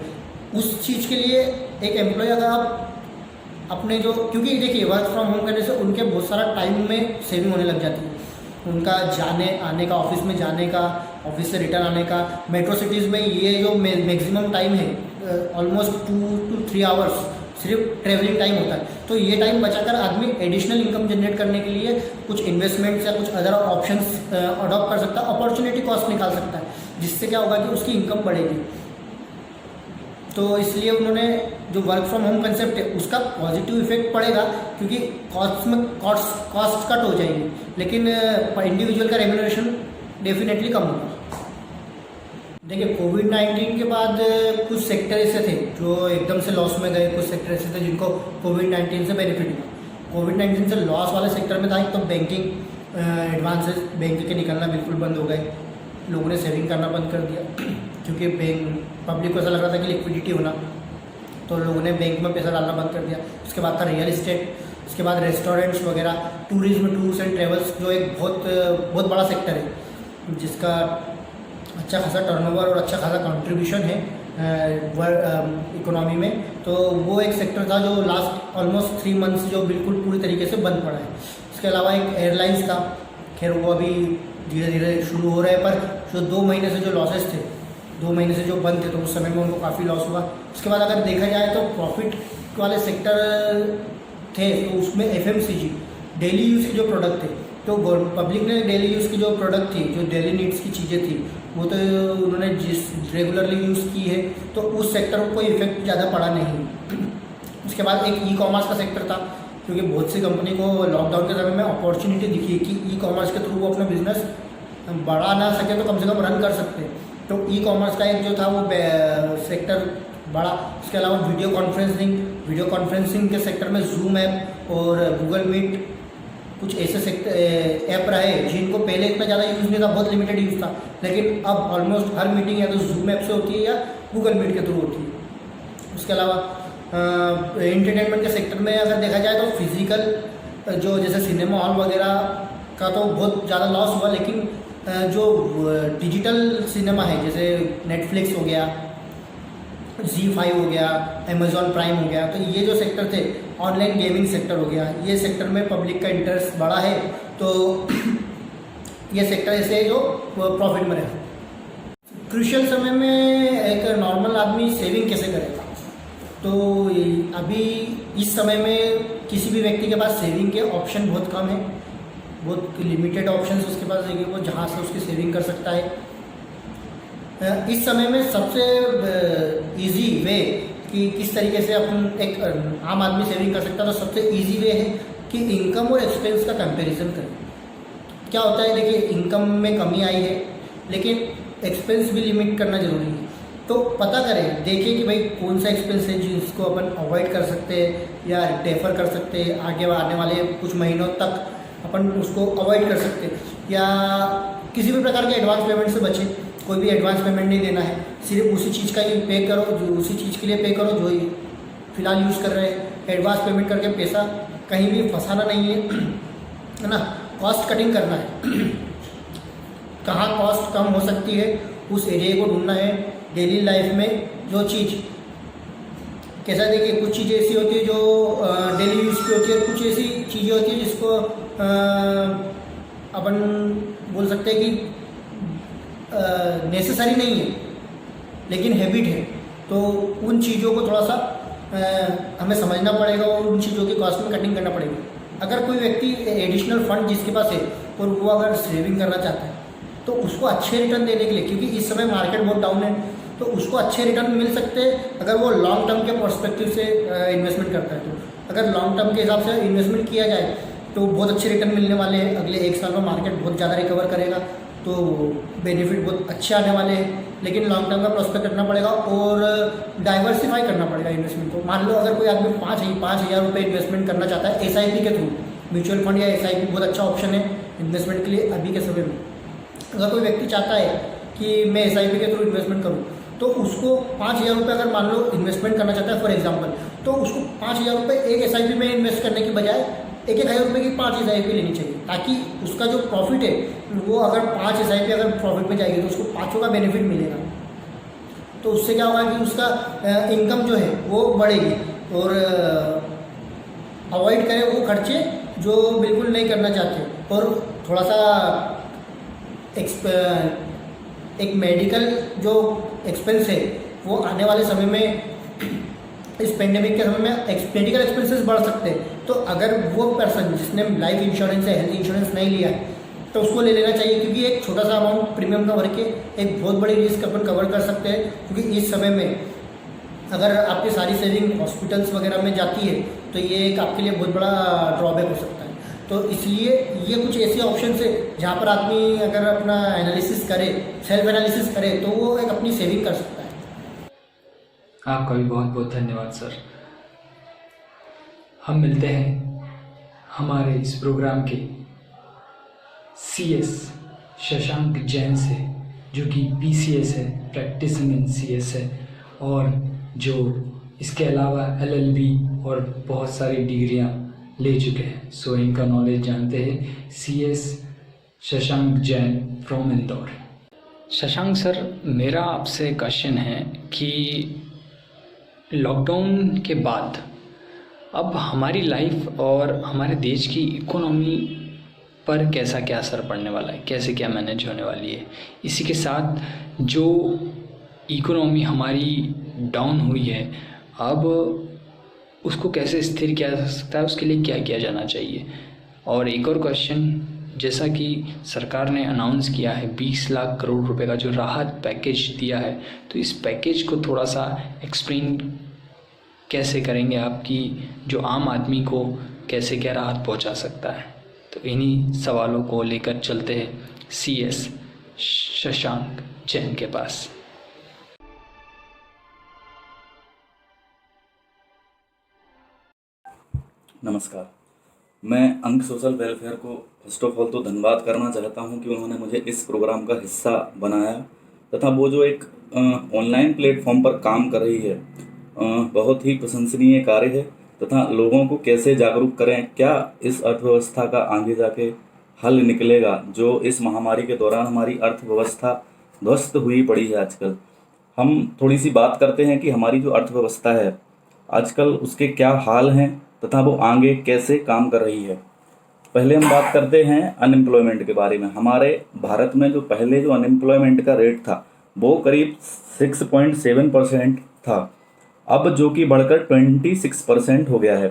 उस चीज़ के लिए एक एम्प्लॉय अगर आप अपने जो, क्योंकि देखिए वर्क फ्रॉम होम करने से उनके बहुत सारा टाइम में सेविंग होने लग जाती है, उनका जाने आने का, ऑफिस में जाने का, ऑफिस से रिटर्न आने का। मेट्रो सिटीज़ में ये जो मैक्सिमम टाइम है ऑलमोस्ट 2 to 3 आवर्स सिर्फ ट्रेवलिंग टाइम होता है। तो ये टाइम बचाकर आदमी एडिशनल इनकम जनरेट करने के लिए कुछ इन्वेस्टमेंट्स या कुछ अदर ऑप्शंस अडॉप्ट कर सकता है, अपॉर्चुनिटी कॉस्ट निकाल सकता है, जिससे क्या होगा कि उसकी इनकम बढ़ेगी। तो इसलिए उन्होंने जो वर्क फ्रॉम होम कंसेप्ट है उसका पॉजिटिव इफेक्ट पड़ेगा, क्योंकि कॉस्ट कट हो जाएगी, लेकिन इंडिविजुअल का रेम्यूनरेशन डेफिनेटली कम होगा। देखिए कोविड-19 के बाद कुछ सेक्टर ऐसे थे जो एकदम से लॉस में गए, कुछ सेक्टर ऐसे थे जिनको कोविड-19 से बेनिफिट हुआ। कोविड-19 से लॉस वाले सेक्टर में था एक तो बैंकिंग, एडवांसेस बैंक के निकलना बिल्कुल बंद हो गए, लोगों ने सेविंग करना बंद कर दिया, क्योंकि बैंक पब्लिक को ऐसा लग रहा था कि लिक्विडिटी होना, तो लोगों ने बैंक में पैसा डालना बंद कर दिया। उसके बाद था रियल इस्टेट, उसके बाद रेस्टोरेंट्स वगैरह, टूरिज्म, टूर्स एंड ट्रेवल्स जो एक बहुत बड़ा सेक्टर है जिसका अच्छा खासा टर्नओवर और अच्छा खासा कंट्रीब्यूशन है इकोनॉमी में। तो वो एक सेक्टर था जो लास्ट ऑलमोस्ट 3 मंथ्स जो बिल्कुल पूरी तरीके से बंद पड़ा है। इसके अलावा एक एयरलाइंस था, खैर वो अभी धीरे धीरे शुरू हो रहा है, पर जो 2 महीने से जो लॉसेस थे, 2 महीने से जो बंद थे, तो उस समय में उनको काफ़ी लॉस हुआ। उसके बाद अगर देखा जाए तो प्रॉफिट वाले सेक्टर थे, तो उसमें एफएमसीजी, डेली यूज़ के जो प्रोडक्ट थे, तो पब्लिक ने डेली यूज़ की जो प्रोडक्ट थी, जो डेली नीड्स की चीज़ें थी, वो तो उन्होंने जिस रेगुलरली यूज़ की है, तो उस सेक्टर को कोई इफेक्ट ज़्यादा पड़ा नहीं। उसके बाद एक ई कॉमर्स का सेक्टर था, क्योंकि बहुत सी कंपनी को लॉकडाउन के समय में अपॉर्चुनिटी दिखी कि ई कॉमर्स के थ्रू वो अपना बिजनेस बढ़ा ना सके तो कम से कम रन कर सकते, तो ई कॉमर्स का एक जो था वो सेक्टर बढ़ा। उसके अलावा वीडियो कॉन्फ्रेंसिंग के सेक्टर में जूम ऐप और गूगल मीट कुछ ऐसे सेक्टर ऐप रहे जिनको पहले इतना ज़्यादा यूज़ नहीं था, बहुत लिमिटेड यूज़ था, लेकिन अब ऑलमोस्ट हर मीटिंग या तो जूम ऐप से होती है या गूगल मीट के थ्रू होती है। उसके अलावा एंटरटेनमेंट के सेक्टर में अगर देखा जाए तो फिजिकल जो जैसे सिनेमा हॉल वगैरह का तो बहुत ज़्यादा लॉस हुआ, लेकिन जो डिजिटल सिनेमा है जैसे नेटफ्लिक्स हो गया, Z5 हो गया, अमेज़ॉन प्राइम हो गया, तो ये जो सेक्टर थे, ऑनलाइन गेमिंग सेक्टर हो गया, ये सेक्टर में पब्लिक का इंटरेस्ट बढ़ा है, तो ये सेक्टर ऐसे है जो प्रॉफिट में रहे। क्रूशियल समय में एक नॉर्मल आदमी सेविंग कैसे करेगा, तो अभी इस समय में किसी भी व्यक्ति के पास सेविंग के ऑप्शन बहुत कम है, बहुत लिमिटेड ऑप्शंस उसके पास है कि वो जहाँ से उसकी सेविंग कर सकता है। इस समय में सबसे इजी वे कि किस तरीके से अपन एक आम आदमी सेविंग कर सकता है, तो सबसे इजी वे है कि इनकम और एक्सपेंस का कंपैरिजन करें। क्या होता है, देखिए इनकम में कमी आई है लेकिन एक्सपेंस भी लिमिट करना जरूरी है, तो पता करें, देखिए कि भाई कौन सा एक्सपेंस है जिसको अपन अवॉइड कर सकते हैं या डेफर कर सकते हैं, आगे आने वाले कुछ महीनों तक अपन उसको अवॉइड कर सकते हैं, या किसी भी प्रकार के एडवांस पेमेंट से बचें। कोई भी एडवांस पेमेंट नहीं देना है, सिर्फ उसी चीज़ का ही पे करो, जो उसी चीज़ के लिए पे करो जो फिलहाल यूज़ कर रहे हैं। एडवांस पेमेंट करके पैसा कहीं भी फंसाना नहीं है ना, कॉस्ट कटिंग करना है। कहाँ कॉस्ट कम हो सकती है उस एरिया को ढूंढना है। डेली लाइफ में जो चीज़ कैसा, देखिए कुछ चीज़ें ऐसी होती है जो डेली यूज़ की होती है, कुछ ऐसी चीज़ें होती है जिसको अपन बोल सकते हैं कि नेसेसरी नहीं है लेकिन हैबिट है, तो उन चीज़ों को थोड़ा सा हमें समझना पड़ेगा और उन चीज़ों की कॉस्ट में कटिंग करना पड़ेगी। अगर कोई व्यक्ति एडिशनल फंड जिसके पास है और वो अगर सेविंग करना चाहता है तो उसको अच्छे रिटर्न देने के लिए, क्योंकि इस समय मार्केट बहुत डाउन है, तो उसको अच्छे रिटर्न मिल सकते हैं अगर वो लॉन्ग टर्म के पर्सपेक्टिव से इन्वेस्टमेंट करता है। तो अगर लॉन्ग टर्म के हिसाब से इन्वेस्टमेंट किया जाए तो बहुत अच्छे रिटर्न मिलने वाले हैं। अगले 1 साल में मार्केट बहुत ज़्यादा रिकवर करेगा तो बेनिफिट बहुत अच्छे आने वाले हैं। लेकिन लॉन्ग टर्म का प्रोस्पेक्ट रखना पड़ेगा और डाइवर्सिफाई करना पड़ेगा इन्वेस्टमेंट को। मान लो अगर कोई आदमी 5,000 रुपये इन्वेस्टमेंट करना चाहता है SIP के थ्रू, म्यूचुअल फंड या SIP बहुत अच्छा ऑप्शन है इन्वेस्टमेंट के लिए अभी के समय में। अगर कोई व्यक्ति चाहता है कि मैं SIP के थ्रू इन्वेस्टमेंट करूँ तो उसको 5,000 रुपये अगर मान लो इन्वेस्टमेंट करना चाहता है फॉर एग्जांपल, तो उसको 5,000 रुपये एक SIP में इन्वेस्ट करने की बजाय 1,000 रुपये की 5 SIP लेनी चाहिए, ताकि उसका जो प्रॉफिट है वो अगर 5 SIP अगर प्रॉफिट में जाएगी तो उसको 5 का बेनिफिट मिलेगा। तो उससे क्या होगा कि उसका इनकम जो है वो बढ़ेगी और अवॉइड करें वो खर्चे जो बिल्कुल नहीं करना चाहते। और थोड़ा सा एक मेडिकल जो एक्सपेंस है वो आने वाले समय में, इस पेंडेमिक के समय में मेडिकल एक्सपेंसेस बढ़ सकते हैं। तो अगर वो पर्सन जिसने लाइफ इंश्योरेंस या हेल्थ इंश्योरेंस नहीं लिया है तो उसको ले लेना चाहिए, क्योंकि एक छोटा सा अमाउंट प्रीमियम का भर के एक बहुत बड़ी रिस्क अपन कवर कर सकते हैं। क्योंकि इस समय में अगर आपकी सारी सेविंग हॉस्पिटल्स वगैरह में जाती है तो ये एक आपके लिए बहुत बड़ा ड्रॉबैक हो सकता है। तो इसलिए ये कुछ ऐसे ऑप्शन है जहाँ पर आदमी अगर अपना एनालिसिस करे, सेल्फ एनालिसिस करे तो वो एक अपनी सेविंग कर सकता है। आपका भी बहुत बहुत धन्यवाद सर। हम मिलते हैं हमारे इस प्रोग्राम के CS शशांक जैन से, जो कि PCS है, प्रैक्टिसिंग इन CS है, और जो इसके अलावा LLB और बहुत सारी डिग्रियां ले चुके हैं। सो इनका नॉलेज जानते हैं। CS Shashank Jain from Indore. Shashank sir, मेरा आपसे क्वेश्चन है कि लॉकडाउन के बाद अब हमारी लाइफ और हमारे देश की इकोनॉमी पर कैसा क्या असर पड़ने वाला है, कैसे क्या मैनेज होने वाली है। इसी के साथ जो इकोनॉमी हमारी डाउन हुई है अब उसको कैसे स्थिर किया जा सकता है, उसके लिए क्या किया जाना चाहिए। और एक और क्वेश्चन, जैसा कि सरकार ने अनाउंस किया है 20 लाख करोड़ रुपए का जो राहत पैकेज दिया है, तो इस पैकेज को थोड़ा सा एक्सप्लेन कैसे करेंगे आप कि जो आम आदमी को कैसे क्या राहत पहुंचा सकता है। तो इन्हीं सवालों को लेकर चलते हैं CS शशांक जैन के पास। नमस्कार, मैं अंक सोशल वेलफेयर को फर्स्ट ऑफ ऑल तो धन्यवाद करना चाहता हूं कि उन्होंने मुझे इस प्रोग्राम का हिस्सा बनाया, तथा वो जो एक ऑनलाइन प्लेटफॉर्म पर काम कर रही है बहुत ही प्रशंसनीय कार्य है। तथा लोगों को कैसे जागरूक करें, क्या इस अर्थव्यवस्था का आगे जाके हल निकलेगा, जो इस महामारी के दौरान हमारी अर्थव्यवस्था ध्वस्त हुई पड़ी है। आजकल हम थोड़ी सी बात करते हैं कि हमारी जो अर्थव्यवस्था है आजकल उसके क्या हाल हैं तथा वो आगे कैसे काम कर रही है। पहले हम बात करते हैं अनएम्प्लॉयमेंट के बारे में। हमारे भारत में जो पहले जो अनएम्प्लॉयमेंट का रेट था वो करीब 6.7% था, अब जो कि बढ़कर 26% हो गया है।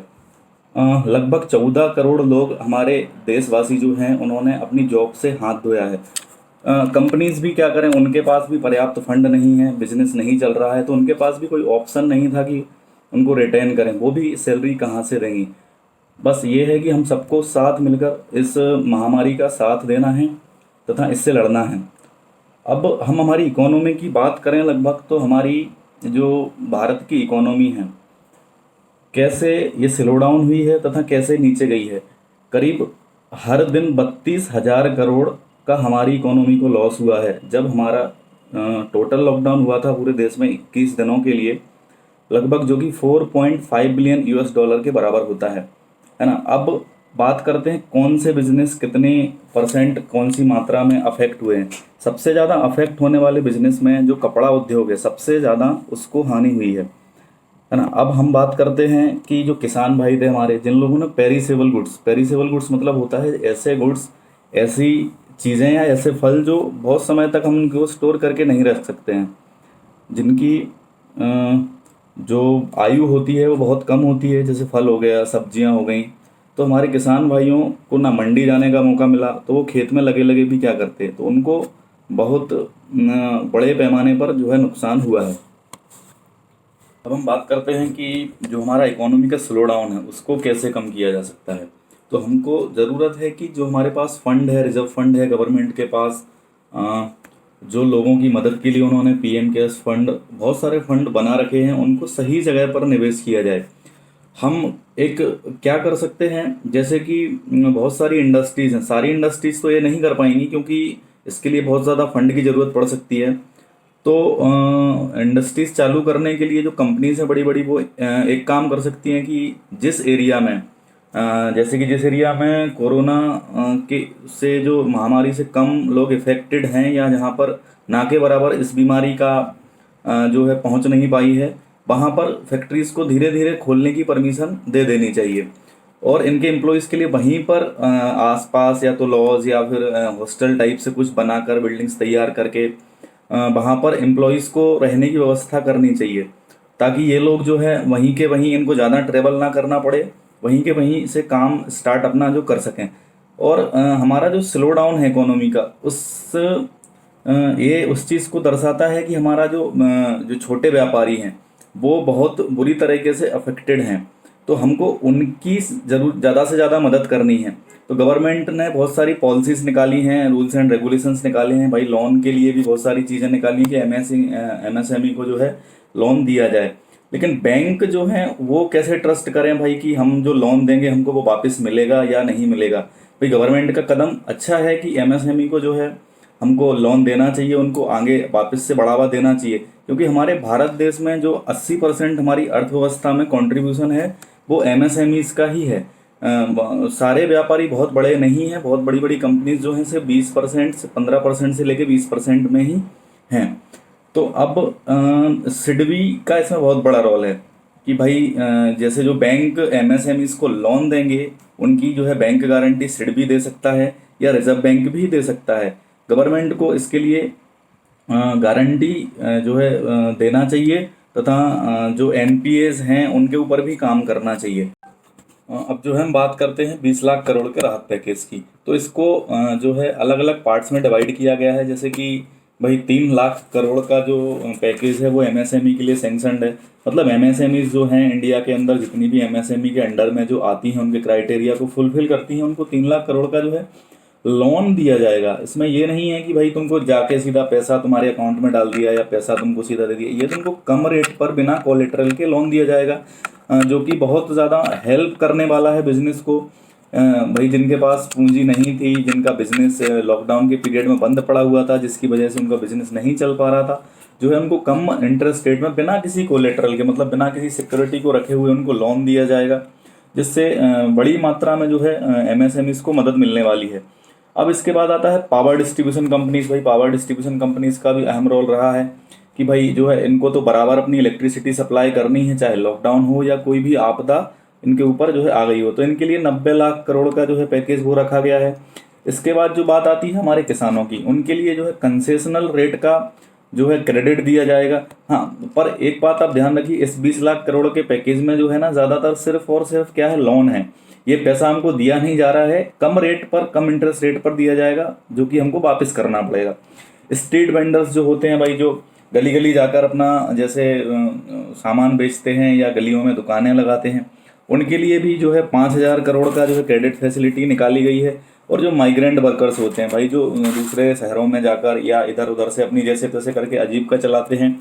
लगभग 14 करोड़ लोग हमारे देशवासी जो हैं उन्होंने अपनी जॉब से हाथ धोया है। कंपनीज भी क्या करें, उनके पास भी पर्याप्त फंड नहीं है, बिजनेस नहीं चल रहा है, तो उनके पास भी कोई ऑप्शन नहीं था कि उनको रिटेन करें, वो भी सैलरी कहाँ से देंगी। बस ये है कि हम सबको साथ मिलकर इस महामारी का साथ देना है तथा इससे लड़ना है। अब हम हमारी इकोनॉमी की बात करें, लगभग तो हमारी जो भारत की इकोनॉमी है कैसे ये स्लो डाउन हुई है तथा कैसे नीचे गई है। करीब हर दिन 32,000 करोड़ का हमारी इकोनॉमी को लॉस हुआ है। जब हमारा टोटल लॉकडाउन हुआ था पूरे देश में 21 दिनों के लिए, लगभग जो कि 4.5 बिलियन US$ के बराबर होता है ना। अब बात करते हैं कौन से बिजनेस कितने परसेंट कौन सी मात्रा में अफेक्ट हुए हैं। सबसे ज़्यादा अफेक्ट होने वाले बिजनेस में जो कपड़ा उद्योग है सबसे ज़्यादा उसको हानि हुई है ना। अब हम बात करते हैं कि जो किसान भाई थे हमारे, जिन लोगों ने पेरिसेबल गुड्स मतलब होता है ऐसे गुड्स, ऐसी चीज़ें या ऐसे फल जो बहुत समय तक हम उनको स्टोर करके नहीं रख सकते हैं, जिनकी जो आयु होती है वो बहुत कम होती है, जैसे फल हो गया, सब्जियां हो गई, तो हमारे किसान भाइयों को ना मंडी जाने का मौका मिला, तो वो खेत में लगे लगे भी क्या करते, तो उनको बहुत बड़े पैमाने पर जो है नुकसान हुआ है। अब हम बात करते हैं कि जो हमारा इकोनॉमी का स्लो डाउन है उसको कैसे कम किया जा सकता है। तो हमको ज़रूरत है कि जो हमारे पास फंड है, रिजर्व फंड है गवर्नमेंट के पास, जो लोगों की मदद के लिए उन्होंने पीएम केयर्स फंड, बहुत सारे फंड बना रखे हैं, उनको सही जगह पर निवेश किया जाए। हम एक क्या कर सकते हैं, जैसे कि बहुत सारी इंडस्ट्रीज़ हैं, सारी इंडस्ट्रीज़ तो ये नहीं कर पाएंगी क्योंकि इसके लिए बहुत ज़्यादा फंड की ज़रूरत पड़ सकती है। तो इंडस्ट्रीज़ चालू करने के लिए जो कंपनीज हैं बड़ी बड़ी, वो एक काम कर सकती हैं कि जिस एरिया में जैसे कि जिस एरिया में कोरोना के से जो महामारी से कम लोग इफ़ेक्टेड हैं, या जहाँ पर ना के बराबर इस बीमारी का जो है पहुँच नहीं पाई है, वहाँ पर फैक्ट्रीज़ को धीरे धीरे खोलने की परमिशन दे देनी चाहिए। और इनके एम्प्लॉयज़ के लिए वहीं पर आसपास या तो लॉज या फिर हॉस्टल टाइप से कुछ बनाकर बिल्डिंग्स तैयार करके वहाँ पर एम्प्लॉयज़ को रहने की व्यवस्था करनी चाहिए, ताकि ये लोग जो है वहीं के वहीं, इनको ज़्यादा ट्रेवल ना करना पड़े, वहीं के वहीं से काम स्टार्ट अपना जो कर सकें। और हमारा जो स्लो डाउन है इकोनॉमी का, ये उस चीज़ को दर्शाता है कि हमारा जो छोटे व्यापारी हैं वो बहुत बुरी तरीके से अफेक्टेड हैं। तो हमको उनकी ज़्यादा से ज़्यादा मदद करनी है। तो गवर्नमेंट ने बहुत सारी पॉलिसीज़ निकाली हैं, रूल्स एंड रेगुलेशंस निकाले हैं भाई, लोन के लिए भी बहुत सारी चीज़ें निकाली हैं कि एमएसएमई को जो है लोन दिया जाए। लेकिन बैंक जो हैं वो कैसे ट्रस्ट करें भाई कि हम जो लोन देंगे हमको वो वापस मिलेगा या नहीं मिलेगा। भाई गवर्नमेंट का कदम अच्छा है कि एमएसएमई को जो है हमको लोन देना चाहिए, उनको आगे वापस से बढ़ावा देना चाहिए, क्योंकि हमारे भारत देश में जो 80% हमारी अर्थव्यवस्था में कंट्रीब्यूशन है वो एमएसएमईज़ का ही है। सारे व्यापारी बहुत बड़े नहीं हैं, बहुत बड़ी बड़ी कंपनीज जो हैं सिर्फ 20% से 15% से लेके 20% में ही हैं। तो अब सिडबी का इसमें बहुत बड़ा रोल है कि भाई जैसे जो बैंक एमएसएमईज़ को लोन देंगे उनकी जो है बैंक गारंटी सिडबी दे सकता है या रिजर्व बैंक भी दे सकता है। गवर्नमेंट को इसके लिए गारंटी जो है देना चाहिए, तथा जो एनपीएस हैं उनके ऊपर भी काम करना चाहिए। अब जो है हम बात करते हैं 20 लाख करोड़ के राहत पैकेज की। तो इसको जो है अलग अलग पार्ट्स में डिवाइड किया गया है। जैसे कि भाई 3 लाख करोड़ का जो पैकेज है वो एमएसएमई के लिए सैंक्शनड है। मतलब एमएसएमई जो हैं इंडिया के अंदर, जितनी भी एमएसएमई के अंडर में जो आती हैं, उनके क्राइटेरिया को फुलफिल करती हैं, उनको 3 लाख करोड़ का जो है लोन दिया जाएगा। इसमें ये नहीं है कि भाई तुमको जाके सीधा पैसा तुम्हारे अकाउंट में डाल दिया या पैसा तुमको सीधा दे दिया। ये तुमको कम रेट पर बिना कोलेटरल के लोन दिया जाएगा, जो कि बहुत ज़्यादा हेल्प करने वाला है बिजनेस को। भाई जिनके पास पूंजी नहीं थी, जिनका बिजनेस लॉकडाउन के पीरियड में बंद पड़ा हुआ था, जिसकी वजह से उनका बिजनेस नहीं चल पा रहा था, जो है उनको कम इंटरेस्ट रेट में बिना किसी कोलेटरल के, मतलब बिना किसी सिक्योरिटी को रखे हुए उनको लोन दिया जाएगा, जिससे बड़ी मात्रा में जो है एमएसएमईज़ को मदद मिलने वाली है। अब इसके बाद आता है पावर डिस्ट्रीब्यूशन कंपनीज। भाई पावर डिस्ट्रीब्यूशन कंपनीज का भी अहम रोल रहा है कि भाई जो है इनको तो बराबर अपनी इलेक्ट्रिसिटी सप्लाई करनी है, चाहे लॉकडाउन हो या कोई भी आपदा इनके ऊपर जो है आ गई हो। तो इनके लिए 90 लाख करोड़ का जो है पैकेज वो रखा गया है। इसके बाद जो बात आती है हमारे किसानों की, उनके लिए जो है कंसेशनल रेट का जो है क्रेडिट दिया जाएगा। हाँ, पर एक बात आप ध्यान रखिए, इस 20 लाख करोड़ के पैकेज में जो है ना ज़्यादातर सिर्फ और सिर्फ क्या है, लोन है। ये पैसा हमको दिया नहीं जा रहा है, कम रेट पर, कम इंटरेस्ट रेट पर दिया जाएगा, जो कि हमको वापस करना पड़ेगा। स्ट्रीट वेंडर्स जो होते हैं भाई, जो गली गली जाकर अपना जैसे सामान बेचते हैं या गलियों में दुकानें लगाते हैं, उनके लिए भी जो है 5,000 करोड़ का जो है क्रेडिट फैसिलिटी निकाली गई है। और जो माइग्रेंट वर्कर्स होते हैं भाई, जो दूसरे शहरों में जाकर या इधर उधर से अपनी जैसे तैसे करके अजीविका चलाते हैं,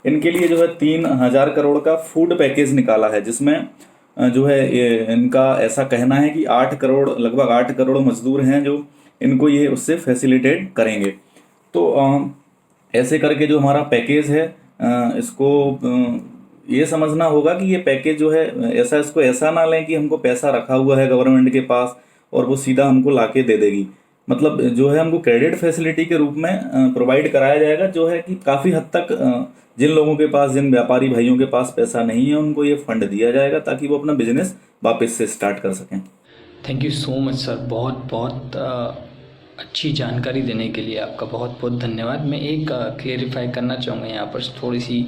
इनके लिए जो है 3,000 करोड़ का फूड पैकेज निकाला है, जिसमें जो है इनका ऐसा कहना है कि 8 करोड़, लगभग 8 करोड़ मजदूर हैं जो इनको ये उससे फैसिलिटेट करेंगे। तो ऐसे करके जो हमारा पैकेज है, इसको ये समझना होगा कि ये पैकेज जो है ऐसा, इसको ऐसा ना लें कि हमको पैसा रखा हुआ है गवर्नमेंट के पास और वो सीधा हमको लाके दे देगी। मतलब जो है हमको क्रेडिट फैसिलिटी के रूप में प्रोवाइड कराया जाएगा, जो है कि काफ़ी हद तक जिन लोगों के पास, जिन व्यापारी भाइयों के पास पैसा नहीं है, उनको ये फंड दिया जाएगा ताकि वो अपना बिजनेस वापस से स्टार्ट कर सकें। Thank you so much sir, बहुत बहुत अच्छी जानकारी देने के लिए आपका बहुत बहुत धन्यवाद। मैं एक क्लेरिफाई करना चाहूँगा यहाँ पर थोड़ी सी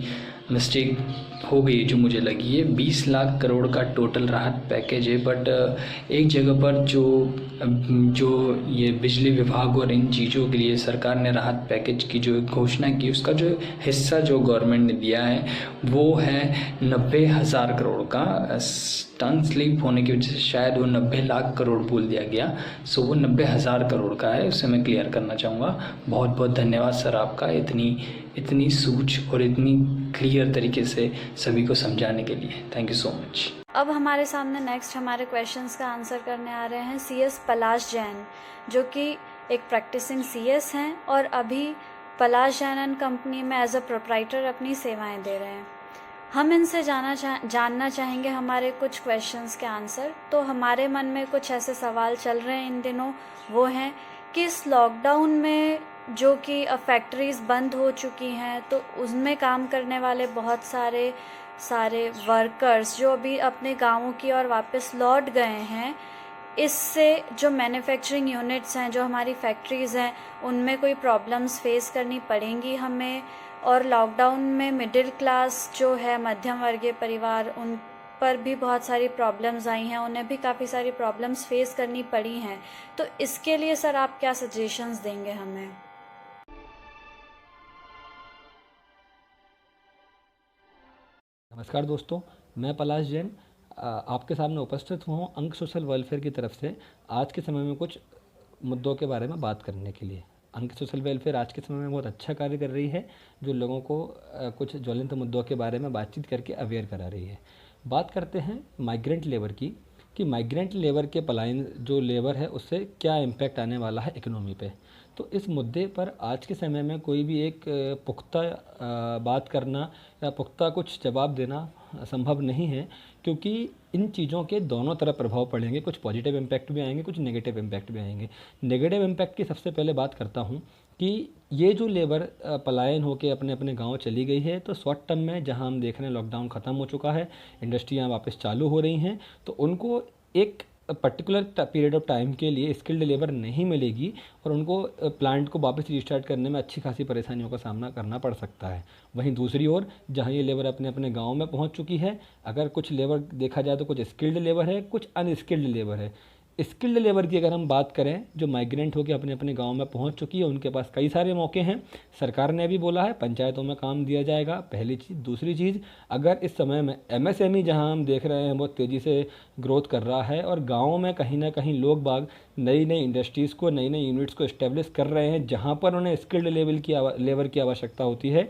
मिस्टेक हो गई जो मुझे लगी है। 20 लाख करोड़ का टोटल राहत पैकेज है, बट एक जगह पर जो ये बिजली विभाग और इन चीज़ों के लिए सरकार ने राहत पैकेज की जो घोषणा की, उसका जो हिस्सा जो गवर्नमेंट ने दिया है वो है 90,000 करोड़ का। टंग स्लिप होने की वजह से शायद वो 90 लाख करोड़ बोल दिया गया, सो वो 90,000 करोड़ का है। उसे मैं क्लियर करना चाहूँगा। बहुत बहुत धन्यवाद सर आपका इतनी सूझ और इतनी क्लियर तरीके से सभी को समझाने के लिए। Thank you so much. अब हमारे सामने नेक्स्ट हमारे क्वेश्चंस का आंसर करने आ रहे हैं CS पलाश जैन, जो कि एक प्रैक्टिसिंग CS हैं और अभी पलाश जैन एंड कंपनी में एज अ प्रोप्राइटर अपनी सेवाएं दे रहे हैं। हम इनसे जानना चाहेंगे हमारे कुछ क्वेश्चंस के आंसर। तो हमारे मन में कुछ ऐसे सवाल चल रहे हैं इन दिनों, वो हैं कि इस लॉकडाउन में जो कि फैक्ट्रीज़ बंद हो चुकी हैं, तो उसमें काम करने वाले बहुत सारे वर्कर्स जो अभी अपने गाँवों की ओर वापस लौट गए हैं, इससे जो मैन्युफैक्चरिंग यूनिट्स हैं, जो हमारी फैक्ट्रीज़ हैं, उनमें कोई प्रॉब्लम्स फेस करनी पड़ेंगी हमें। और लॉकडाउन में मिडिल क्लास जो है, मध्यम वर्गीय परिवार, उन पर भी बहुत सारी प्रॉब्लम्स आई हैं, उन्हें भी काफ़ी सारी प्रॉब्लम्स फेस करनी पड़ी हैं। तो इसके लिए सर आप क्या सजेशंस देंगे हमें? नमस्कार दोस्तों, मैं पलाश जैन आपके सामने उपस्थित हुआ हूँ अंक सोशल वेलफेयर की तरफ से आज के समय में कुछ मुद्दों के बारे में बात करने के लिए। अंक सोशल वेलफेयर आज के समय में बहुत अच्छा कार्य कर रही है, जो लोगों को कुछ ज्वलंत मुद्दों के बारे में बातचीत करके अवेयर करा रही है। बात करते हैं माइग्रेंट लेबर की, कि माइग्रेंट लेबर के पलायन जो लेबर है उससे क्या इम्पैक्ट आने वाला है इकोनॉमी पे। तो इस मुद्दे पर आज के समय में कोई भी एक पुख्ता बात करना या पुख्ता कुछ जवाब देना संभव नहीं है, क्योंकि इन चीज़ों के दोनों तरफ प्रभाव पड़ेंगे। कुछ पॉजिटिव इम्पैक्ट भी आएंगे, कुछ नेगेटिव इम्पैक्ट भी आएंगे। नेगेटिव इम्पैक्ट की सबसे पहले बात करता हूँ कि ये जो लेबर पलायन होकर अपने अपने गांव चली गई है, तो शॉर्ट टर्म में जहां हम देख रहे हैं लॉकडाउन ख़त्म हो चुका है, इंडस्ट्रियां वापस चालू हो रही हैं, तो उनको एक पर्टिकुलर पीरियड ऑफ टाइम के लिए स्किल्ड लेबर नहीं मिलेगी और उनको प्लांट को वापस रिस्टार्ट करने में अच्छी खासी परेशानियों का सामना करना पड़ सकता है। वहीं दूसरी ओर जहां ये लेबर अपने अपने गांव में पहुंच चुकी है, अगर कुछ लेबर देखा जाए तो कुछ स्किल्ड लेबर है, कुछ अनस्किल्ड लेबर है। स्किल्ड लेबर की अगर हम बात करें, जो माइग्रेंट होकर अपने अपने गांव में पहुंच चुकी है, उनके पास कई सारे मौके हैं। सरकार ने भी बोला है पंचायतों में काम दिया जाएगा, पहली चीज़। दूसरी चीज़, अगर इस समय में MSME जहां हम देख रहे हैं बहुत तेज़ी से ग्रोथ कर रहा है और गाँव में कहीं ना कहीं लोग बाग नई नई इंडस्ट्रीज़ को, नई नई यूनिट्स को इस्टेब्लिश कर रहे हैं, जहाँ पर उन्हें स्किल्ड लेबर की आवश्यकता होती है,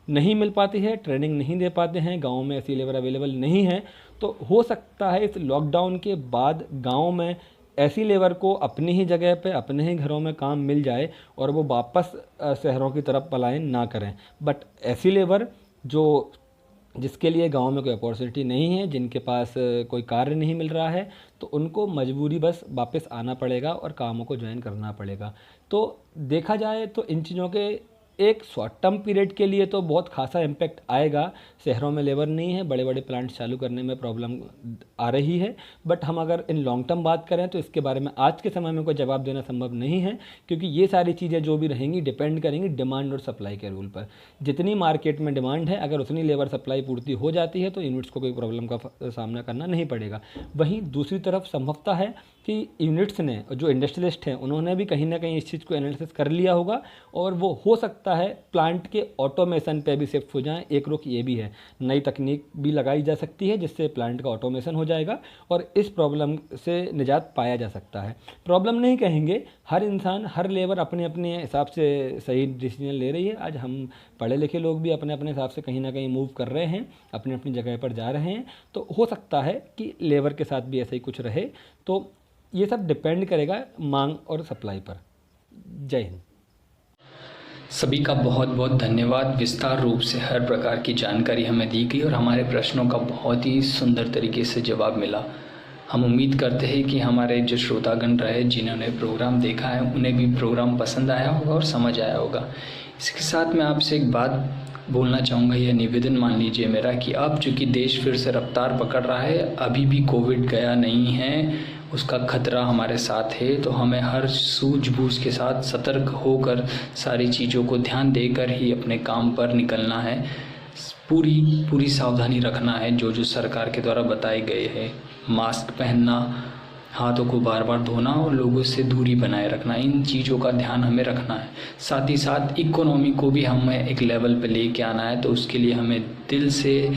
नहीं मिल पाती है, ट्रेनिंग नहीं दे पाते हैं, गाँव में ऐसी लेबर अवेलेबल नहीं है। तो हो सकता है इस लॉकडाउन के बाद गाँव में ऐसी लेबर को अपनी ही जगह पे, अपने ही घरों में काम मिल जाए और वो वापस शहरों की तरफ पलायन ना करें। बट ऐसी लेबर जिसके लिए गांव में कोई अपॉर्चुनिटी नहीं है, जिनके पास कोई कार्य नहीं मिल रहा है, तो उनको मजबूरी बस वापस आना पड़ेगा और कामों को ज्वाइन करना पड़ेगा। तो देखा जाए तो इन चीज़ों के एक शॉर्ट टर्म पीरियड के लिए तो बहुत खासा इम्पैक्ट आएगा। शहरों में लेबर नहीं है, बड़े बड़े प्लांट चालू करने में प्रॉब्लम आ रही है। बट हम अगर इन लॉन्ग टर्म बात करें तो इसके बारे में आज के समय में कोई जवाब देना संभव नहीं है, क्योंकि ये सारी चीज़ें जो भी रहेंगी डिपेंड करेंगी डिमांड और सप्लाई के रूल पर। जितनी मार्केट में डिमांड है, अगर उतनी लेबर सप्लाई पूर्ति हो जाती है तो यूनिट्स को कोई प्रॉब्लम का सामना करना नहीं पड़ेगा। वहीं दूसरी तरफ संभवतः है कि यूनिट्स ने, जो इंडस्ट्रियलिस्ट हैं, उन्होंने भी कहीं ना कहीं इस चीज़ को एनालिसिस कर लिया होगा और वो हो सकता है प्लांट के ऑटोमेशन पे भी शिफ्ट हो जाएं। एक रुख ये भी है, नई तकनीक भी लगाई जा सकती है जिससे प्लांट का ऑटोमेशन हो जाएगा और इस प्रॉब्लम से निजात पाया जा सकता है। प्रॉब्लम नहीं कहेंगे, हर इंसान, हर लेबर अपने अपने हिसाब से सही डिसीजन ले रही है। आज हम पढ़े लिखे लोग भी अपने अपने हिसाब से कहीं ना कहीं मूव कर रहे हैं, अपनी अपनी जगह पर जा रहे हैं। तो हो सकता है कि लेबर के साथ भी ऐसा ही कुछ रहे। तो ये सब डिपेंड करेगा मांग और सप्लाई पर। जय हिंद। सभी का बहुत बहुत धन्यवाद। विस्तार रूप से हर प्रकार की जानकारी हमें दी गई और हमारे प्रश्नों का बहुत ही सुंदर तरीके से जवाब मिला। हम उम्मीद करते हैं कि हमारे जो श्रोतागण रहे, जिन्होंने प्रोग्राम देखा है, उन्हें भी प्रोग्राम पसंद आया होगा और समझ आया होगा। इसके साथ मैं आपसे एक बात बोलना चाहूँगा, यह निवेदन मान लीजिए मेरा, कि अब चूँकि देश फिर से रफ्तार पकड़ रहा है, अभी भी कोविड गया नहीं है, उसका खतरा हमारे साथ है। तो हमें हर सूझबूझ के साथ सतर्क होकर सारी चीज़ों को ध्यान देकर ही अपने काम पर निकलना है। पूरी सावधानी रखना है जो जो सरकार के द्वारा बताए गए हैं। मास्क पहनना, हाथों को बार बार धोना और लोगों से दूरी बनाए रखना, इन चीज़ों का ध्यान हमें रखना है। साथ ही साथ इकोनॉमी को भी हमें एक लेवल पे लेके आना है, तो उसके लिए हमें दिल से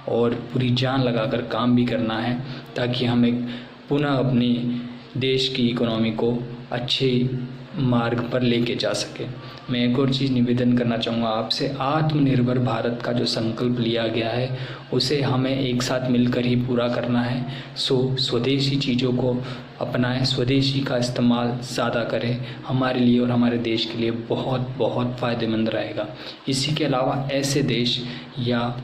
और पूरी जान लगाकर काम भी करना है, ताकि हम एक पुनः अपने देश की इकोनॉमी को अच्छे मार्ग पर लेके जा सके। मैं एक और चीज़ निवेदन करना चाहूँगा आपसे, आत्मनिर्भर भारत का जो संकल्प लिया गया है उसे हमें एक साथ मिलकर ही पूरा करना है। स्वदेशी चीज़ों को अपनाएं, स्वदेशी का इस्तेमाल ज़्यादा करें, हमारे लिए और हमारे देश के लिए बहुत बहुत फ़ायदेमंद रहेगा। इसी के अलावा ऐसे देश या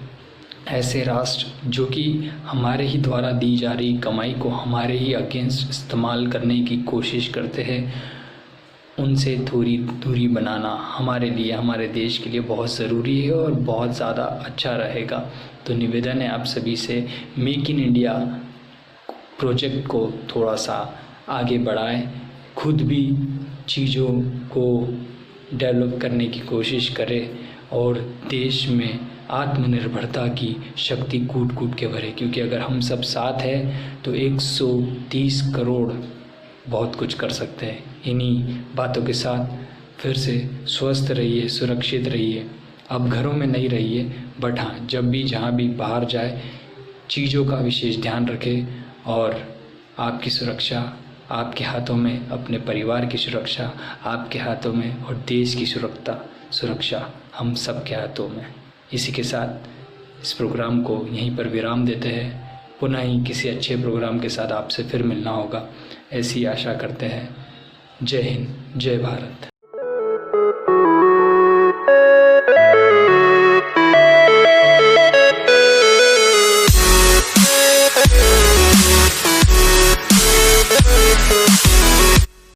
ऐसे राष्ट्र जो कि हमारे ही द्वारा दी जा रही कमाई को हमारे ही अगेंस्ट इस्तेमाल करने की कोशिश करते हैं, उनसे थोड़ी दूरी बनाना हमारे लिए, हमारे देश के लिए बहुत ज़रूरी है और बहुत ज़्यादा अच्छा रहेगा। तो निवेदन है आप सभी से, मेक इन इंडिया प्रोजेक्ट को थोड़ा सा आगे बढ़ाएं, खुद भी चीज़ों को डेवलप करने की कोशिश करें और देश में आत्मनिर्भरता की शक्ति कूट कूट के भरे, क्योंकि अगर हम सब साथ हैं तो 130 करोड़ बहुत कुछ कर सकते हैं। इन्हीं बातों के साथ फिर से स्वस्थ रहिए, सुरक्षित रहिए। अब घरों में नहीं रहिए, बट हाँ, जब भी जहाँ भी बाहर जाए चीज़ों का विशेष ध्यान रखें और आपकी सुरक्षा आपके हाथों में, अपने परिवार की सुरक्षा आपके हाथों में और देश की सुरक्षा हम सब के हाथों में। इसी के साथ इस प्रोग्राम को यहीं पर विराम देते हैं। पुनः ही किसी अच्छे प्रोग्राम के साथ आपसे फिर मिलना होगा, ऐसी आशा करते हैं। जय हिंद, जय भारत।